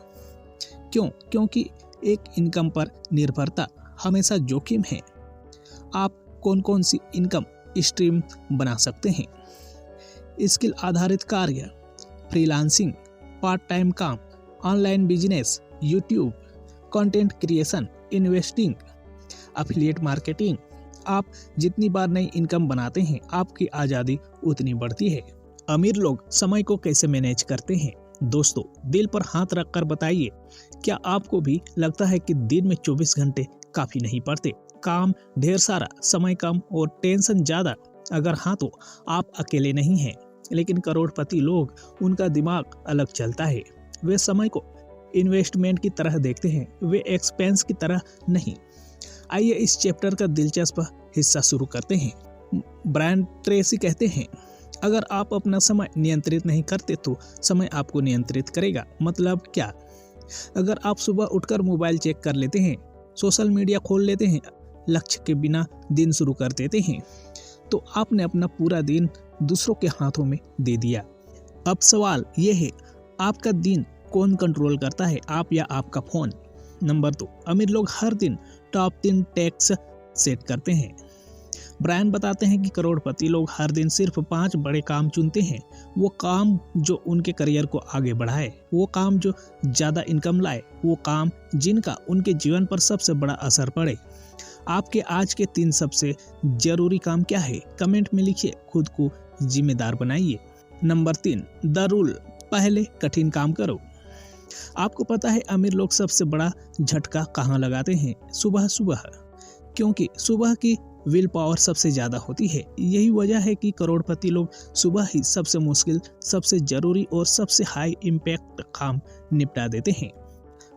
क्यों? क्योंकि एक इनकम पर निर्भरता हमेशा जोखिम है। आप कौन कौन सी इनकम स्ट्रीम बना सकते हैं? स्किल आधारित कार्य, फ्रीलांसिंग, पार्ट टाइम काम, online business, YouTube, content creation, investing, affiliate marketing. आप जितनी बार नई इनकम बनाते हैं, आपकी आज़ादी उतनी बढ़ती है। अमीर लोग समय को कैसे मैनेज करते हैं? दोस्तों, दिल पर हाथ रखकर बताइए, क्या आपको भी लगता है कि दिन में 24 घंटे काफ़ी नहीं पड़ते? काम ढेर सारा, समय कम और टेंशन ज़्यादा। अगर हाँ तो आप अकेले नहीं हैं, लेकिन करोड़पति लोग, उनका दिमाग अलग चलता है। वे समय को इन्वेस्टमेंट की तरह देखते हैं, वे एक्सपेंस की तरह नहीं। आइए इस चैप्टर का दिलचस्प हिस्सा शुरू करते हैं। ब्रायन ट्रेसी कहते हैं, अगर आप अपना समय नियंत्रित नहीं करते तो समय आपको नियंत्रित करेगा। मतलब क्या? अगर आप सुबह उठकर मोबाइल चेक कर लेते हैं, सोशल मीडिया खोल लेते हैं, लक्ष्य के बिना दिन शुरू कर देते हैं, तो आपने अपना पूरा दिन दूसरों के हाथों में दे दिया। अब सवाल ये है, आपका दिन कौन कंट्रोल करता है, आप या आपका फोन? नंबर 2, अमीर लोग हर दिन टॉप 3 टैक्स सेट करते हैं। ब्रायन बताते हैं कि करोड़पति लोग हर दिन सिर्फ 5 बड़े काम चुनते हैं। वो काम जो उनके करियर को आगे बढ़ाए, वो काम जो ज़्यादा इनकम लाए, वो काम जिनका उनके जीवन पर सबसे बड़ा असर पड़े। आपके आज के 3 सबसे जरूरी काम क्या है? कमेंट में लिखिए, खुद को जिम्मेदार बनाइए। नंबर 3, द रूल, पहले कठिन काम करो। आपको पता है अमीर लोग सबसे बड़ा झटका कहाँ लगाते हैं? सुबह सुबह, क्योंकि सुबह की विल पावर सबसे ज़्यादा होती है। यही वजह है कि करोड़पति लोग सुबह ही सबसे मुश्किल, सबसे ज़रूरी और सबसे हाई इम्पैक्ट काम निपटा देते हैं।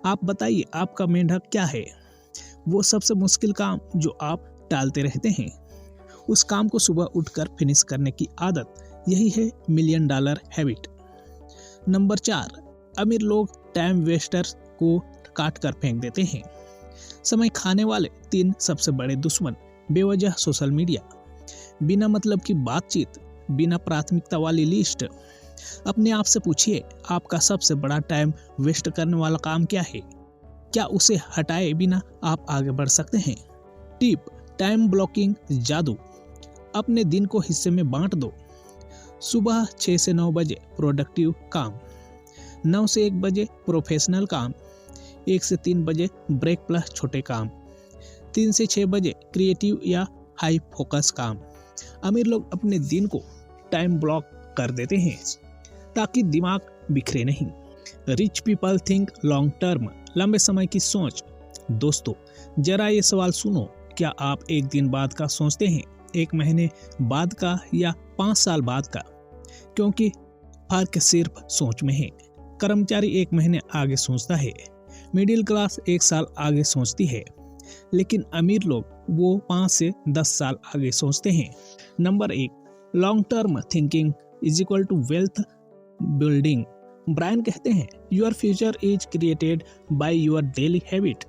आप बताइए, आपका मेंढक क्या है? वो सबसे मुश्किल काम जो आप टालते रहते हैं, उस काम को सुबह उठकर फिनिश करने की आदत, यही है $1 मिलियन हैबिट। नंबर 4, अमीर लोग टाइम वेस्टर्स को काट कर फेंक देते हैं। समय खाने वाले 3 सबसे बड़े दुश्मन, बेवजह सोशल मीडिया, बिना मतलब की बातचीत, बिना प्राथमिकता वाली लिस्ट। अपने आप से पूछिए, आपका सबसे बड़ा टाइम वेस्ट करने वाला काम क्या है? क्या उसे हटाए बिना आप आगे बढ़ सकते हैं? टिप, टाइम ब्लॉकिंग जादू। अपने दिन को हिस्से में बांट दो। सुबह 6 से 9 बजे प्रोडक्टिव काम, 9 से 1 बजे प्रोफेशनल काम, 1 से 3 बजे ब्रेक प्लस छोटे काम, 3 से 6 बजे क्रिएटिव या हाई फोकस काम। अमीर लोग अपने दिन को टाइम ब्लॉक कर देते हैं ताकि दिमाग बिखरे नहीं। Rich people think long term, लंबे समय की सोच। दोस्तों, जरा ये सवाल सुनो, क्या आप 1 दिन बाद का सोचते हैं, 1 महीने बाद का या 5 साल बाद का? क्योंकि फर्क सिर्फ सोच में है। कर्मचारी 1 महीने आगे सोचता है, मिडिल क्लास 1 साल आगे सोचती है, लेकिन अमीर लोग वो 5 से 10 साल आगे सोचते हैं। Number 1, long term thinking is equal to wealth building. Brian कहते हैं your future is created by your daily habit.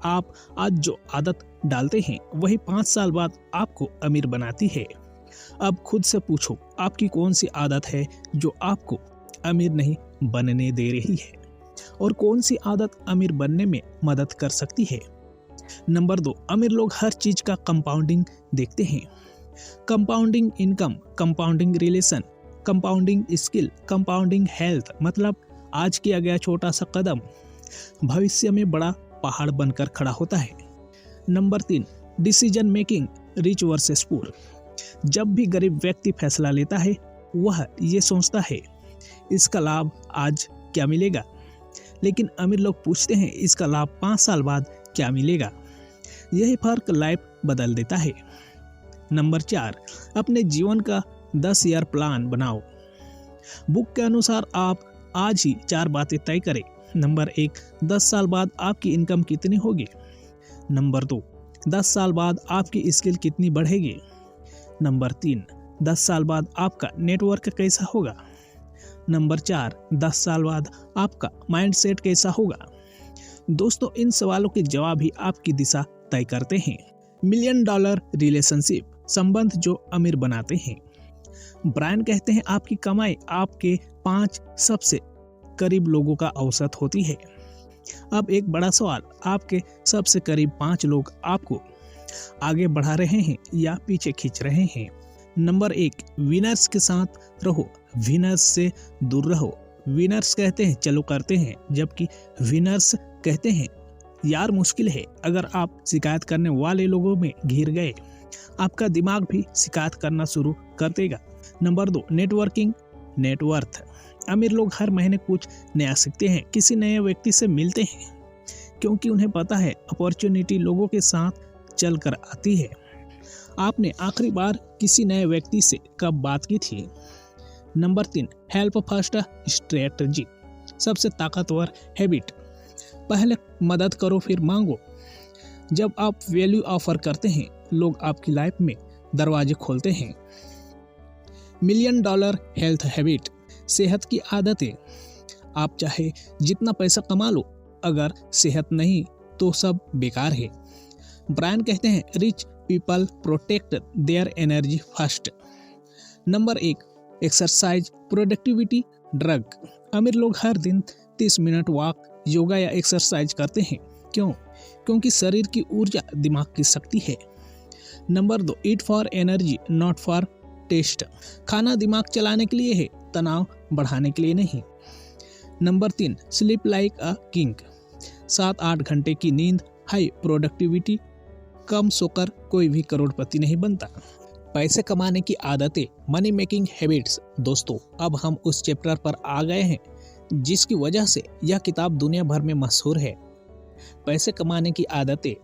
आप आज जो आदत डालते हैं वही 5 साल बाद आपको अमीर बनाती है। अब खुद से पूछो, आपकी कौन सी आदत है जो आपको अमीर नहीं बनने दे रही है और कौन सी आदत अमीर बनने में मदद कर सकती है। नंबर 2, अमीर लोग हर चीज का कंपाउंडिंग देखते हैं। Compounding income, compounding relation, compounding skill, compounding health, मतलब आज किया गया छोटा सा कदम भविष्य में बड़ा पहाड़ बनकर खड़ा होता है। Number 3, decision making, rich versus poor. जब भी गरीब व्यक्ति फैसला लेता है वह ये सोचता है इसका लाभ आज क्या मिलेगा, लेकिन अमीर लोग पूछते हैं इसका लाभ 5 साल बाद क्या मिलेगा। यही फर्क लाइफ बदल देता है। नंबर 4, अपने जीवन का 10 ईयर प्लान बनाओ। बुक के अनुसार आप आज ही 4 बातें तय करें। नंबर 1, 10 साल बाद आपकी इनकम कितनी होगी। नंबर 2, 10 साल बाद आपकी स्किल कितनी बढ़ेगी। नंबर 3, 10 साल बाद आपका नेटवर्क कैसा होगा। नंबर 4, 10 साल बाद आपका माइंडसेट कैसा होगा। दोस्तों, इन सवालों के जवाब ही आपकी दिशा तय करते हैं। $1 मिलियन रिलेशनशिप, संबंध जो अमीर बनाते हैं। ब्रायन कहते हैं आपकी कमाई आपके 5 सबसे करीब लोगों का औसत होती है। अब एक बड़ा सवाल, आपके सबसे करीब 5 लोग आपको आगे बढ़ा रहे हैं या पीछे खींच रहे हैं। नंबर 1, विनर्स के साथ रहो, विनर्स से दूर रहो। विनर्स कहते हैं चलो करते हैं, जबकि विनर्स कहते हैं यार मुश्किल है। अगर आप शिकायत करने वाले लोगों में घिर गए आपका दिमाग भी शिकायत करना शुरू कर देगा। Number 2, networking, net worth. अमीर लोग हर महीने कुछ नया सीखते हैं, किसी नए व्यक्ति से मिलते हैं, क्योंकि उन्हें पता है अपॉर्चुनिटी लोगों के साथ चलकर आती है। आपने आखिरी बार किसी नए व्यक्ति से कब बात की थी। नंबर 3, हेल्प फर्स्ट स्ट्रेटजी, सबसे ताकतवर हैबिट। पहले मदद करो फिर मांगो। जब आप वैल्यू ऑफर करते हैं लोग आपकी लाइफ में दरवाजे खोलते हैं। $1 मिलियन हेल्थ हैबिट, सेहत की आदतें। आप चाहे जितना पैसा कमा लो, अगर सेहत नहीं तो सब बेकार है। ब्रायन कहते हैं rich people protect their energy first. Number 1, exercise, productivity drug. अमीर लोग हर दिन 30 मिनट वॉक, योगा या एक्सरसाइज करते हैं। क्यों? क्योंकि शरीर की ऊर्जा दिमाग की शक्ति है। Number 2, eat for energy not for taste. खाना दिमाग चलाने के लिए है, तनाव बढ़ाने के लिए नहीं। Number 3, sleep like a king, 7-8 घंटे की नींद, हाई प्रोडक्टिविटी। कम सोकर कोई भी करोड़पति नहीं बनता। पैसे कमाने की आदतें, मनी मेकिंग हैबिट्स। दोस्तों, अब हम उस चैप्टर पर आ गए हैं जिसकी वजह से यह किताब दुनिया भर में मशहूर है, पैसे कमाने की आदतें।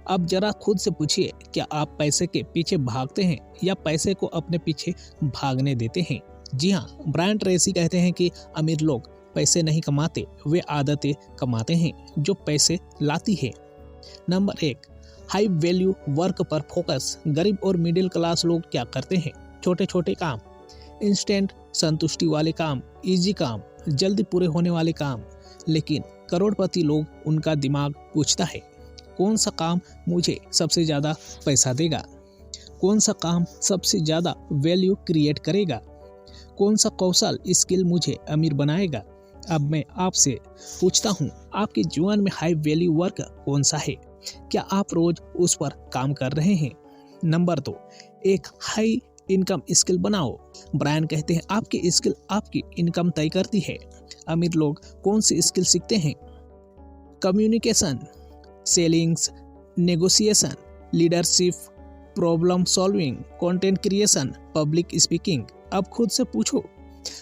अब जरा खुद से पूछिए, क्या आप पैसे के पीछे भागते हैं या पैसे को अपने पीछे भागने देते हैं। जी हाँ, ब्रायन ट्रेसी कहते हैं कि अमीर लोग पैसे नहीं कमाते, वे आदतें कमाते हैं जो पैसे लाती है। नंबर 1, हाई वैल्यू वर्क पर फोकस। गरीब और मिडिल क्लास लोग क्या करते हैं? छोटे छोटे काम, इंस्टेंट संतुष्टि वाले काम, इजी काम, जल्दी पूरे होने वाले काम। लेकिन करोड़पति लोग, उनका दिमाग पूछता है कौन सा काम मुझे सबसे ज़्यादा पैसा देगा, कौन सा काम सबसे ज़्यादा वैल्यू क्रिएट करेगा, कौन सा कौशल स्किल मुझे अमीर बनाएगा। अब मैं आपसे पूछता हूँ, आपके जीवन में हाई वैल्यू वर्क कौन सा है? क्या आप रोज उस पर काम कर रहे हैं? नंबर 2, एक हाई इनकम स्किल बनाओ। ब्रायन कहते हैं आपकी स्किल आपकी इनकम तय करती है। अमीर लोग कौन सी स्किल सीखते हैं? Communication, ceilings, negotiation, leadership, problem solving, content creation, public speaking. अब खुद से पूछो,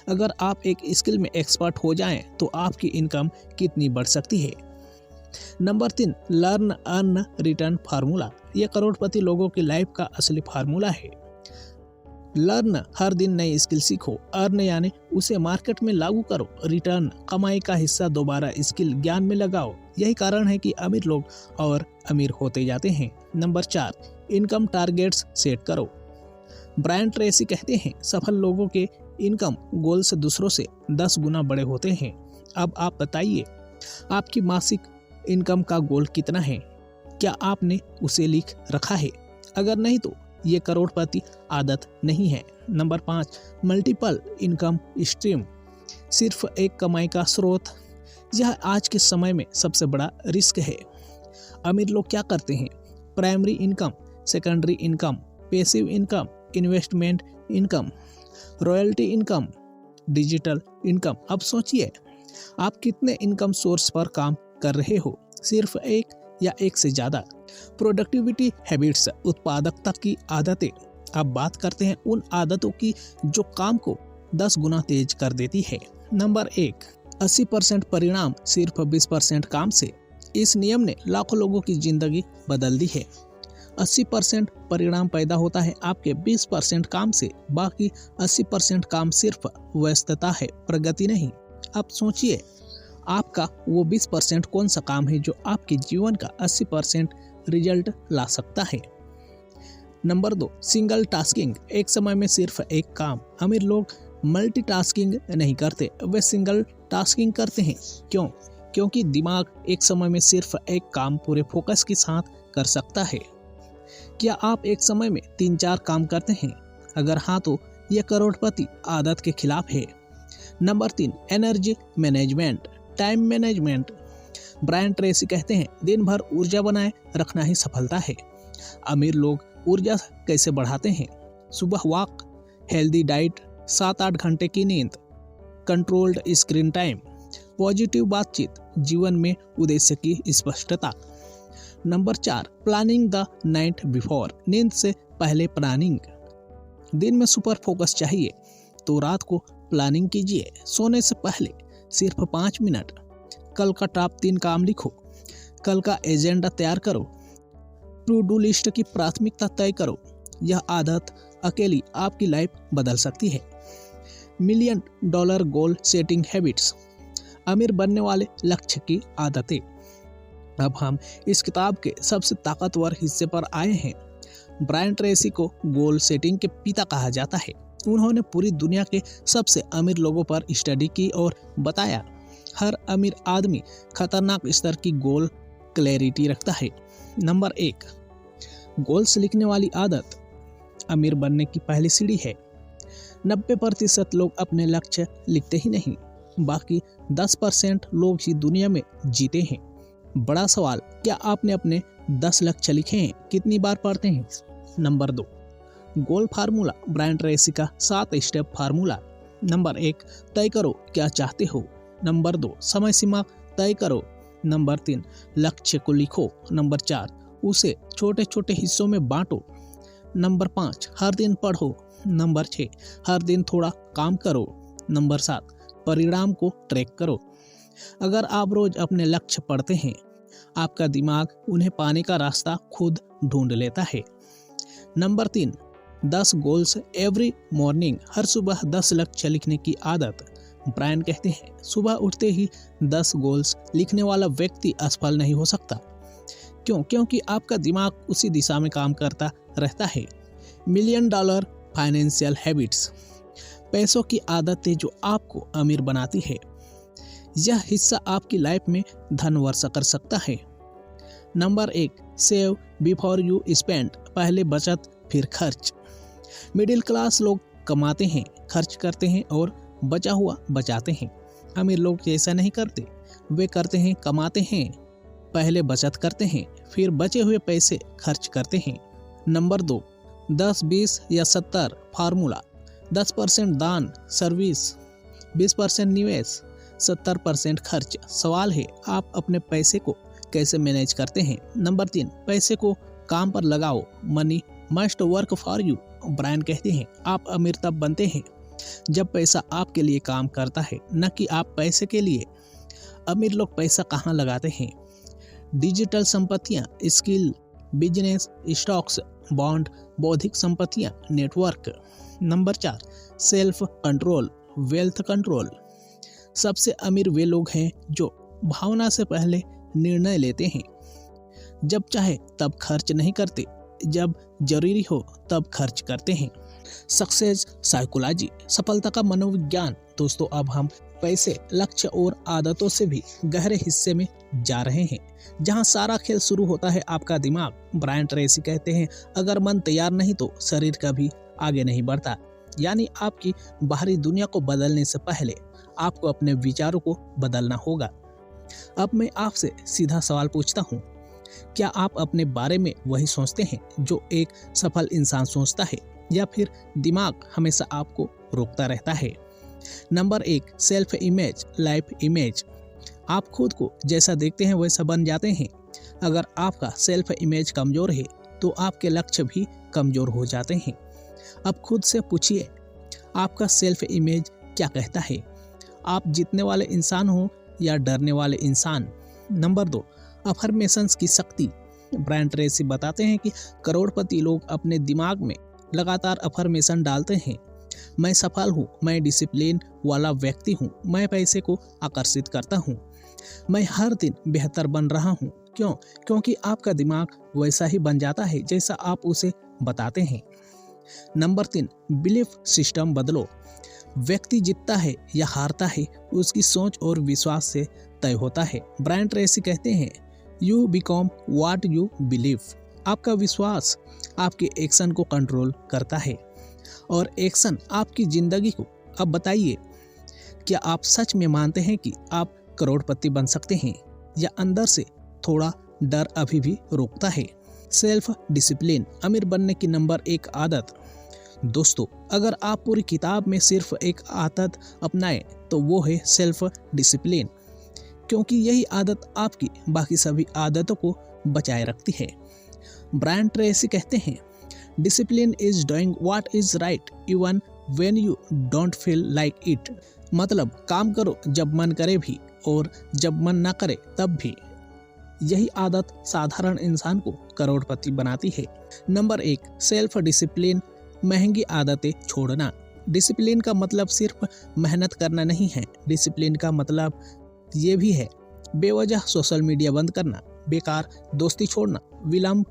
अगर आप एक स्किल में एक्सपर्ट हो जाएं तो आपकी इनकम कितनी बढ़ सकती है। Number 3, learn earn return formula. यह करोड़पति लोगों की लाइफ का असली फार्मूला है। लर्न, हर दिन नई स्किल सीखो। अर्न यानी उसे मार्केट में लागू करो। रिटर्न, कमाई का हिस्सा दोबारा स्किल ज्ञान में लगाओ। यही कारण है कि अमीर लोग और अमीर होते जाते हैं। नंबर 4, इनकम टारगेट्स सेट करो। ब्रायन ट्रेसी कहते हैं, सफल लोगों के इनकम गोल से दूसरों से 10 गुना बड़े होते हैं। अब आप बताइए, आपकी मासिक इनकम का गोल कितना है? क्या आपने उसे लिख रखा है? अगर नहीं तो ये करोड़पति आदत नहीं है। नंबर 5, मल्टीपल इनकम स्ट्रीम, सिर्फ एक कमाई का स्रोत। यह आज के समय में सबसे बड़ा रिस्क है। अमीर लोग क्या करते हैं? Primary income, secondary income, passive income, investment income, royalty income, digital income. अब सोचिए, आप कितने इनकम सोर्स पर काम कर रहे हो? सिर्फ एक या एक से ज़्यादा? प्रोडक्टिविटी हैबिट्स, उत्पादकता की आदतें। अब बात करते हैं उन आदतों की जो काम को 10 गुना तेज कर देती है। नंबर 1, 80% परिणाम सिर्फ 20% काम से। इस नियम ने लाखों लोगों की जिंदगी बदल दी है। 80% परिणाम पैदा होता है आपके 20% काम से। बाकी 80% काम सिर्फ व्यस्तता है, प्रगति नहीं। अब सोचिए, आपका वो 20% कौन सा काम है जो आपके जीवन का 80% रिजल्ट ला सकता है। नंबर 2, सिंगल टास्किंग, एक समय में सिर्फ एक काम। अमीर लोग मल्टीटास्किंग नहीं करते, वे सिंगल टास्किंग करते हैं। क्यों? क्योंकि दिमाग एक समय में सिर्फ एक काम पूरे फोकस के साथ कर सकता है। क्या आप एक समय में 3-4 काम करते हैं? अगर हाँ तो यह करोड़पति आदत के खिलाफ है। Number 3, energy management, time management. Brian Tracy कहते हैं, दिन भर ऊर्जा बनाए रखना ही सफलता है। अमीर लोग ऊर्जा कैसे बढ़ाते हैं? सुबह वॉक, हेल्दी डाइट, 7-8 घंटे की नींद, कंट्रोल्ड स्क्रीन टाइम, पॉजिटिव बातचीत, जीवन में उद्देश्य की स्पष्टता। Number 4, planning the night before, नींद से पहले प्लानिंग। दिन में सुपर फोकस चाहिए तो रात को प्लानिंग कीजिए। सोने से पहले सिर्फ 5 मिनट कल का टॉप 3 काम लिखो। कल का एजेंडा तैयार करो। टू डू लिस्ट की प्राथमिकता तय करो। यह आदत अकेली आपकी लाइफ बदल सकती है। $1 मिलियन गोल सेटिंग हैबिट्स, अमीर बनने वाले लक्ष्य की आदतें। अब हम इस किताब के सबसे ताकतवर हिस्से पर आए हैं। ब्रायन ट्रेसी को गोल सेटिंग के पिता कहा जाता है। उन्होंने पूरी दुनिया के सबसे अमीर लोगों पर स्टडी की और बताया, हर अमीर आदमी खतरनाक स्तर की गोल क्लैरिटी रखता है। नंबर 1, गोल्स लिखने वाली आदत अमीर बनने की पहली सीढ़ी है। 90% लोग अपने लक्ष्य लिखते ही नहीं, बाकी 10% लोग ही दुनिया में जीते हैं। बड़ा सवाल, क्या आपने अपने 10 लक्ष्य लिखे हैं? कितनी बार पढ़ते हैं? नंबर 2, गोल फार्मूला, ब्रायन ट्रेसी का 7 स्टेप फार्मूला। नंबर 1, तय करो क्या चाहते हो। नंबर 2, समय सीमा तय करो। नंबर 3, लक्ष्य को लिखो। नंबर 4, उसे छोटे छोटे हिस्सों में बांटो। नंबर 5, हर दिन पढ़ो। नंबर 6, हर दिन थोड़ा काम करो। नंबर 7, परिणाम को ट्रैक करो। अगर आप रोज अपने लक्ष्य पढ़ते हैं, आपका दिमाग उन्हें पाने का रास्ता खुद ढूंढ लेता है। नंबर 3, 10 गोल्स एवरी मॉर्निंग, हर सुबह 10 लक्ष्य लिखने की आदत। ब्रायन कहते हैं, सुबह उठते ही 10 गोल्स लिखने वाला व्यक्ति असफल नहीं हो सकता। क्यों? क्योंकि आपका दिमाग उसी दिशा में काम करता रहता है। $1 मिलियन फाइनेंशियल हैबिट्स, पैसों की आदतें जो आपको अमीर बनाती है। यह हिस्सा आपकी लाइफ में धन वर्षा कर सकता है। Number 1, save before you spend, पहले बचत फिर खर्च। मिडिल क्लास लोग कमाते हैं, खर्च करते हैं और बचा हुआ बचाते हैं। अमीर लोग ऐसा नहीं करते, वे करते हैं, कमाते हैं, पहले बचत करते हैं, फिर बचे हुए पैसे खर्च करते हैं। नंबर 2, 10, 20 या 70 फार्मूला, 10% दान सर्विस, 20% निवेश, 70% खर्च। सवाल है, आप अपने पैसे को कैसे मैनेज करते हैं? नंबर 3, पैसे को काम पर लगाओ। Money must work for you. Brian कहते हैं, आप अमीर तब बनते हैं जब पैसा आपके लिए काम करता है, न कि आप पैसे के लिए। अमीर लोग पैसा कहाँ लगाते हैं? डिजिटल संपत्तियाँ, स्किल, बिजनेस, स्टॉक्स, बॉन्ड, बौद्धिक संपत्तियाँ, network. Number 4, self control, wealth control. सबसे अमीर वे लोग हैं जो भावना से पहले निर्णय लेते हैं। जब चाहे तब खर्च नहीं करते, जब जरूरी हो तब खर्च करते हैं। सक्सेस साइकोलॉजी, सफलता का मनोविज्ञान। दोस्तों, अब हम पैसे, लक्ष्य और आदतों से भी गहरे हिस्से में जा रहे हैं, जहां सारा खेल शुरू होता है आपका दिमाग। ब्रायन ट्रेसी कहते हैं, अगर मन तैयार नहीं तो शरीर कभी आगे नहीं बढ़ता। यानी आपकी बाहरी दुनिया को बदलने से पहले आपको अपने विचारों को बदलना होगा। अब मैं आपसे सीधा सवाल पूछता हूँ, क्या आप अपने बारे में वही सोचते हैं जो एक सफल इंसान सोचता है, या फिर दिमाग हमेशा आपको रोकता रहता है? Number 1, self image, life image. आप खुद को जैसा देखते हैं वैसा बन जाते हैं। अगर आपका सेल्फ इमेज कमजोर है तो आपके लक्ष्य भी कमजोर हो जाते हैं। अब खुद से पूछिए, आपका सेल्फ इमेज क्या कहता है? आप जीतने वाले इंसान हो या डरने वाले इंसान? नंबर 2, अफर्मेशंस की शक्ति। ब्रायन ट्रेसी बताते हैं कि करोड़पति लोग अपने दिमाग में लगातार अफर्मेशन डालते हैं। मैं सफल हूँ, मैं डिसिप्लिन वाला व्यक्ति हूँ, मैं पैसे को आकर्षित करता हूँ, मैं हर दिन बेहतर बन रहा हूँ। क्यों? क्योंकि आपका दिमाग वैसा ही बन जाता है जैसा आप उसे बताते हैं। नंबर 3, बिलीफ सिस्टम बदलो। व्यक्ति जीतता है या हारता है उसकी सोच और विश्वास से तय होता है। ब्रायन ट्रेसी कहते हैं, you become what you believe. आपका विश्वास आपके एक्शन को कंट्रोल करता है और एक्शन आपकी जिंदगी को। अब बताइए, क्या आप सच में मानते हैं कि आप करोड़पति बन सकते हैं, या अंदर से थोड़ा डर अभी भी रोकता है? सेल्फ डिसिप्लिन, अमीर बनने की नंबर 1 आदत। दोस्तों, अगर आप पूरी किताब में सिर्फ एक आदत अपनाएं तो वो है सेल्फ डिसिप्लिन, क्योंकि यही आदत आपकी बाकी सभी आदतों को बचाए रखती है। ब्रायन ट्रेसी कहते हैं, discipline is doing what is right even when you don't feel like it. मतलब काम करो जब मन करे भी और जब मन ना करे तब भी। यही आदत साधारण इंसान को करोड़पति बनाती है। नंबर 1, सेल्फ डिसिप्लिन, महंगी आदतें छोड़ना। डिसिप्लिन का मतलब सिर्फ मेहनत करना नहीं है। डिसिप्लिन का मतलब ये भी है बेवजह सोशल मीडिया बंद करना, बेकार दोस्ती छोड़ना, विलंब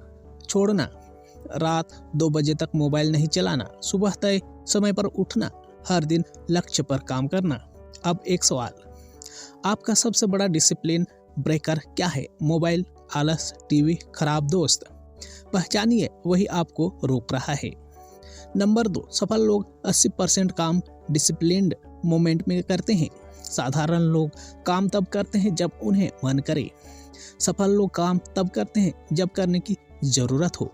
छोड़ना, रात 2 बजे तक मोबाइल नहीं चलाना, सुबह तय समय पर उठना, हर दिन लक्ष्य पर काम करना। अब एक सवाल, आपका सबसे बड़ा डिसिप्लिन ब्रेकर क्या है? मोबाइल, आलस, टीवी, खराब दोस्त? पहचानिए, वही आपको रोक रहा है। नंबर 2, सफल लोग 80% काम डिसिप्लिन्ड मोमेंट में करते हैं। साधारण लोग काम तब करते हैं जब उन्हें मन करे। सफल लोग काम तब करते हैं जब करने की जरूरत हो।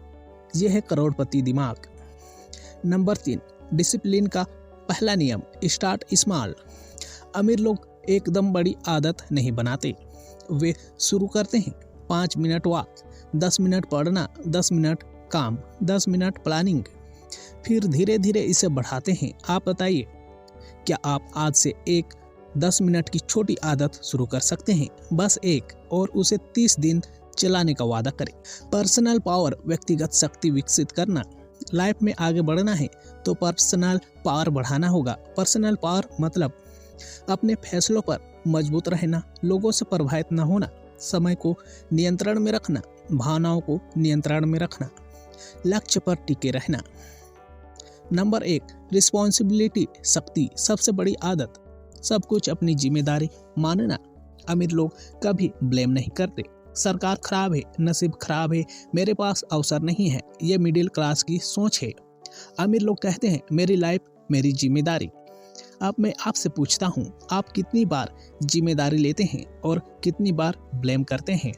यह है करोड़पति दिमाग। नंबर 3, डिसिप्लिन का पहला नियम, स्टार्ट स्मॉल। अमीर लोग एकदम बड़ी आदत नहीं बनाते, वे शुरू करते हैं 5 मिनट वॉक, 10 मिनट पढ़ना, 10 मिनट काम, 10 मिनट प्लानिंग, फिर धीरे धीरे इसे बढ़ाते हैं। आप बताइए, क्या आप आज से एक 10 मिनट की छोटी आदत शुरू कर सकते हैं? बस एक, और उसे 30 दिन चलाने का वादा करें। पर्सनल पावर, व्यक्तिगत शक्ति विकसित करना। लाइफ में आगे बढ़ना है तो पर्सनल पावर बढ़ाना होगा। पर्सनल पावर मतलब अपने फैसलों पर मजबूत रहना, लोगों से प्रभावित न होना, समय को नियंत्रण में रखना, भावनाओं को नियंत्रण में रखना, लक्ष्य पर टिके रहना। नंबर 1, रिस्पॉन्सिबिलिटी, शक्ति, सबसे बड़ी आदत, सब कुछ अपनी जिम्मेदारी मानना। अमीर लोग कभी ब्लेम नहीं करते, सरकार खराब है, नसीब खराब है, मेरे पास अवसर नहीं है। ये मिडिल क्लास की सोच है। अमीर लोग कहते हैं, मेरी लाइफ मेरी जिम्मेदारी। अब मैं आपसे पूछता हूँ, आप कितनी बार जिम्मेदारी लेते हैं और कितनी बार ब्लेम करते हैं?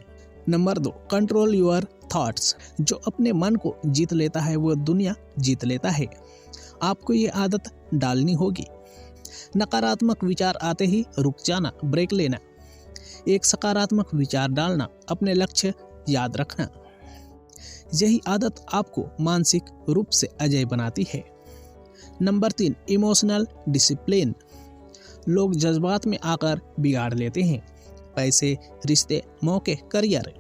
Number 2, control your thoughts. जो अपने मन को जीत लेता है वो दुनिया जीत लेता है। आपको ये आदत डालनी होगी। नकारात्मक विचार आते ही रुक जाना, ब्रेक लेना, एक सकारात्मक विचार डालना, अपने लक्ष्य याद रखना। यही आदत आपको मानसिक रूप से अजय बनाती है। Number 3, emotional discipline. लोग जज्बात में आकर बिगाड़ लेते हैं, पैसे, रिश्ते, मौके, करियर।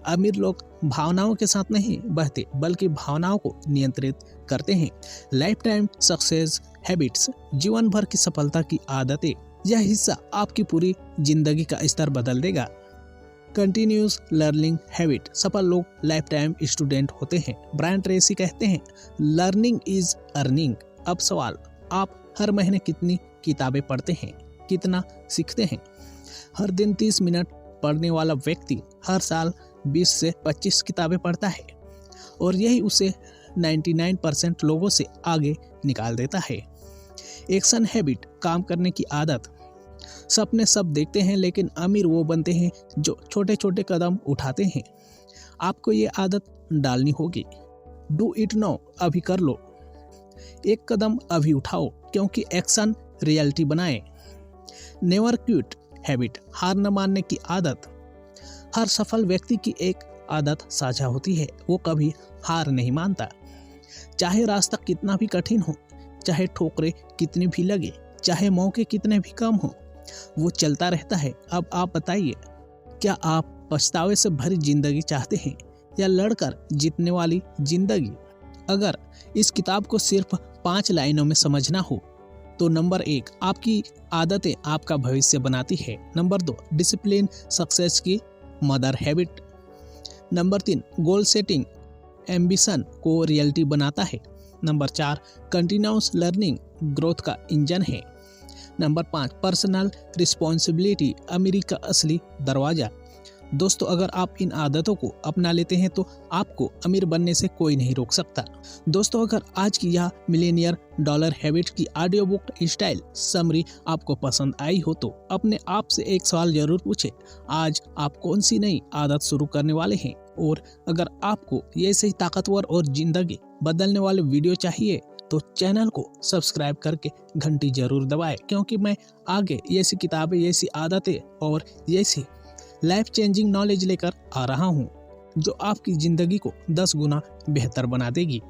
अमीर लोग भावनाओं के साथ नहीं बहते, बल्कि भावनाओं को नियंत्रित करते हैं। लाइफ टाइम सक्सेस हैबिट्स, जीवन भर की सफलता की आदतें। यह हिस्सा आपकी पूरी जिंदगी का स्तर बदल देगा। Continuous learning habit. सफल लोग लाइफ टाइम स्टूडेंट होते हैं। ब्रायन ट्रेसी कहते हैं, लर्निंग इज अर्निंग। अब सवाल, आप हर महीने कितनी किताबें पढ़ते हैं, कितना सीखते हैं? हर दिन 30 मिनट पढ़ने वाला व्यक्ति हर साल 20 से 25 किताबें पढ़ता है और यही उसे 99% लोगों से आगे निकाल देता है। एक्शन हैबिट, काम करने की आदत। सपने सब देखते हैं लेकिन अमीर वो बनते हैं जो छोटे छोटे कदम उठाते हैं। आपको ये आदत डालनी होगी। डू इट नाउ, अभी कर लो। एक कदम अभी उठाओ क्योंकि एक्शन रियलिटी बनाए। नेवर क्विट हैबिट, हार न मानने की आदत। हर सफल व्यक्ति की एक आदत साझा होती है, वो कभी हार नहीं मानता। चाहे रास्ता कितना भी कठिन हो, चाहे ठोकरें कितनी भी लगे, चाहे मौके कितने भी कम हो, वो चलता रहता है। अब आप बताइए, क्या आप पछतावे से भरी जिंदगी चाहते हैं या लड़कर जीतने वाली जिंदगी? अगर इस किताब को सिर्फ 5 लाइनों में समझना हो तो नंबर 1, आपकी आदतें आपका भविष्य बनाती है। नंबर 2, डिसिप्लिन सक्सेस की mother habit. Number 3, goal setting ambition को रियलिटी बनाता है। नंबर 4, कंटिन्यूअस लर्निंग ग्रोथ का इंजन है। नंबर 5, पर्सनल रिस्पॉन्सिबिलिटी अमीरी का असली दरवाजा। दोस्तों, अगर आप इन आदतों को अपना लेते हैं तो आपको अमीर बनने से कोई नहीं रोक सकता। दोस्तों, अगर आज की यह मिलियनियर डॉलर हैबिट की ऑडियो बुक स्टाइल समरी आपको पसंद आई हो तो अपने आप से एक सवाल जरूर पूछें, आज आप कौन सी नई आदत शुरू करने वाले हैं? और अगर आपको ये सही ताकतवर और जिंदगी बदलने वाले वीडियो चाहिए तो चैनल को सब्सक्राइब करके घंटी जरूर दबाएं, क्योंकि मैं आगे ऐसी किताबें, ऐसी आदतें और ऐसी लाइफ चेंजिंग नॉलेज लेकर आ रहा हूँ जो आपकी जिंदगी को 10 गुना बेहतर बना देगी।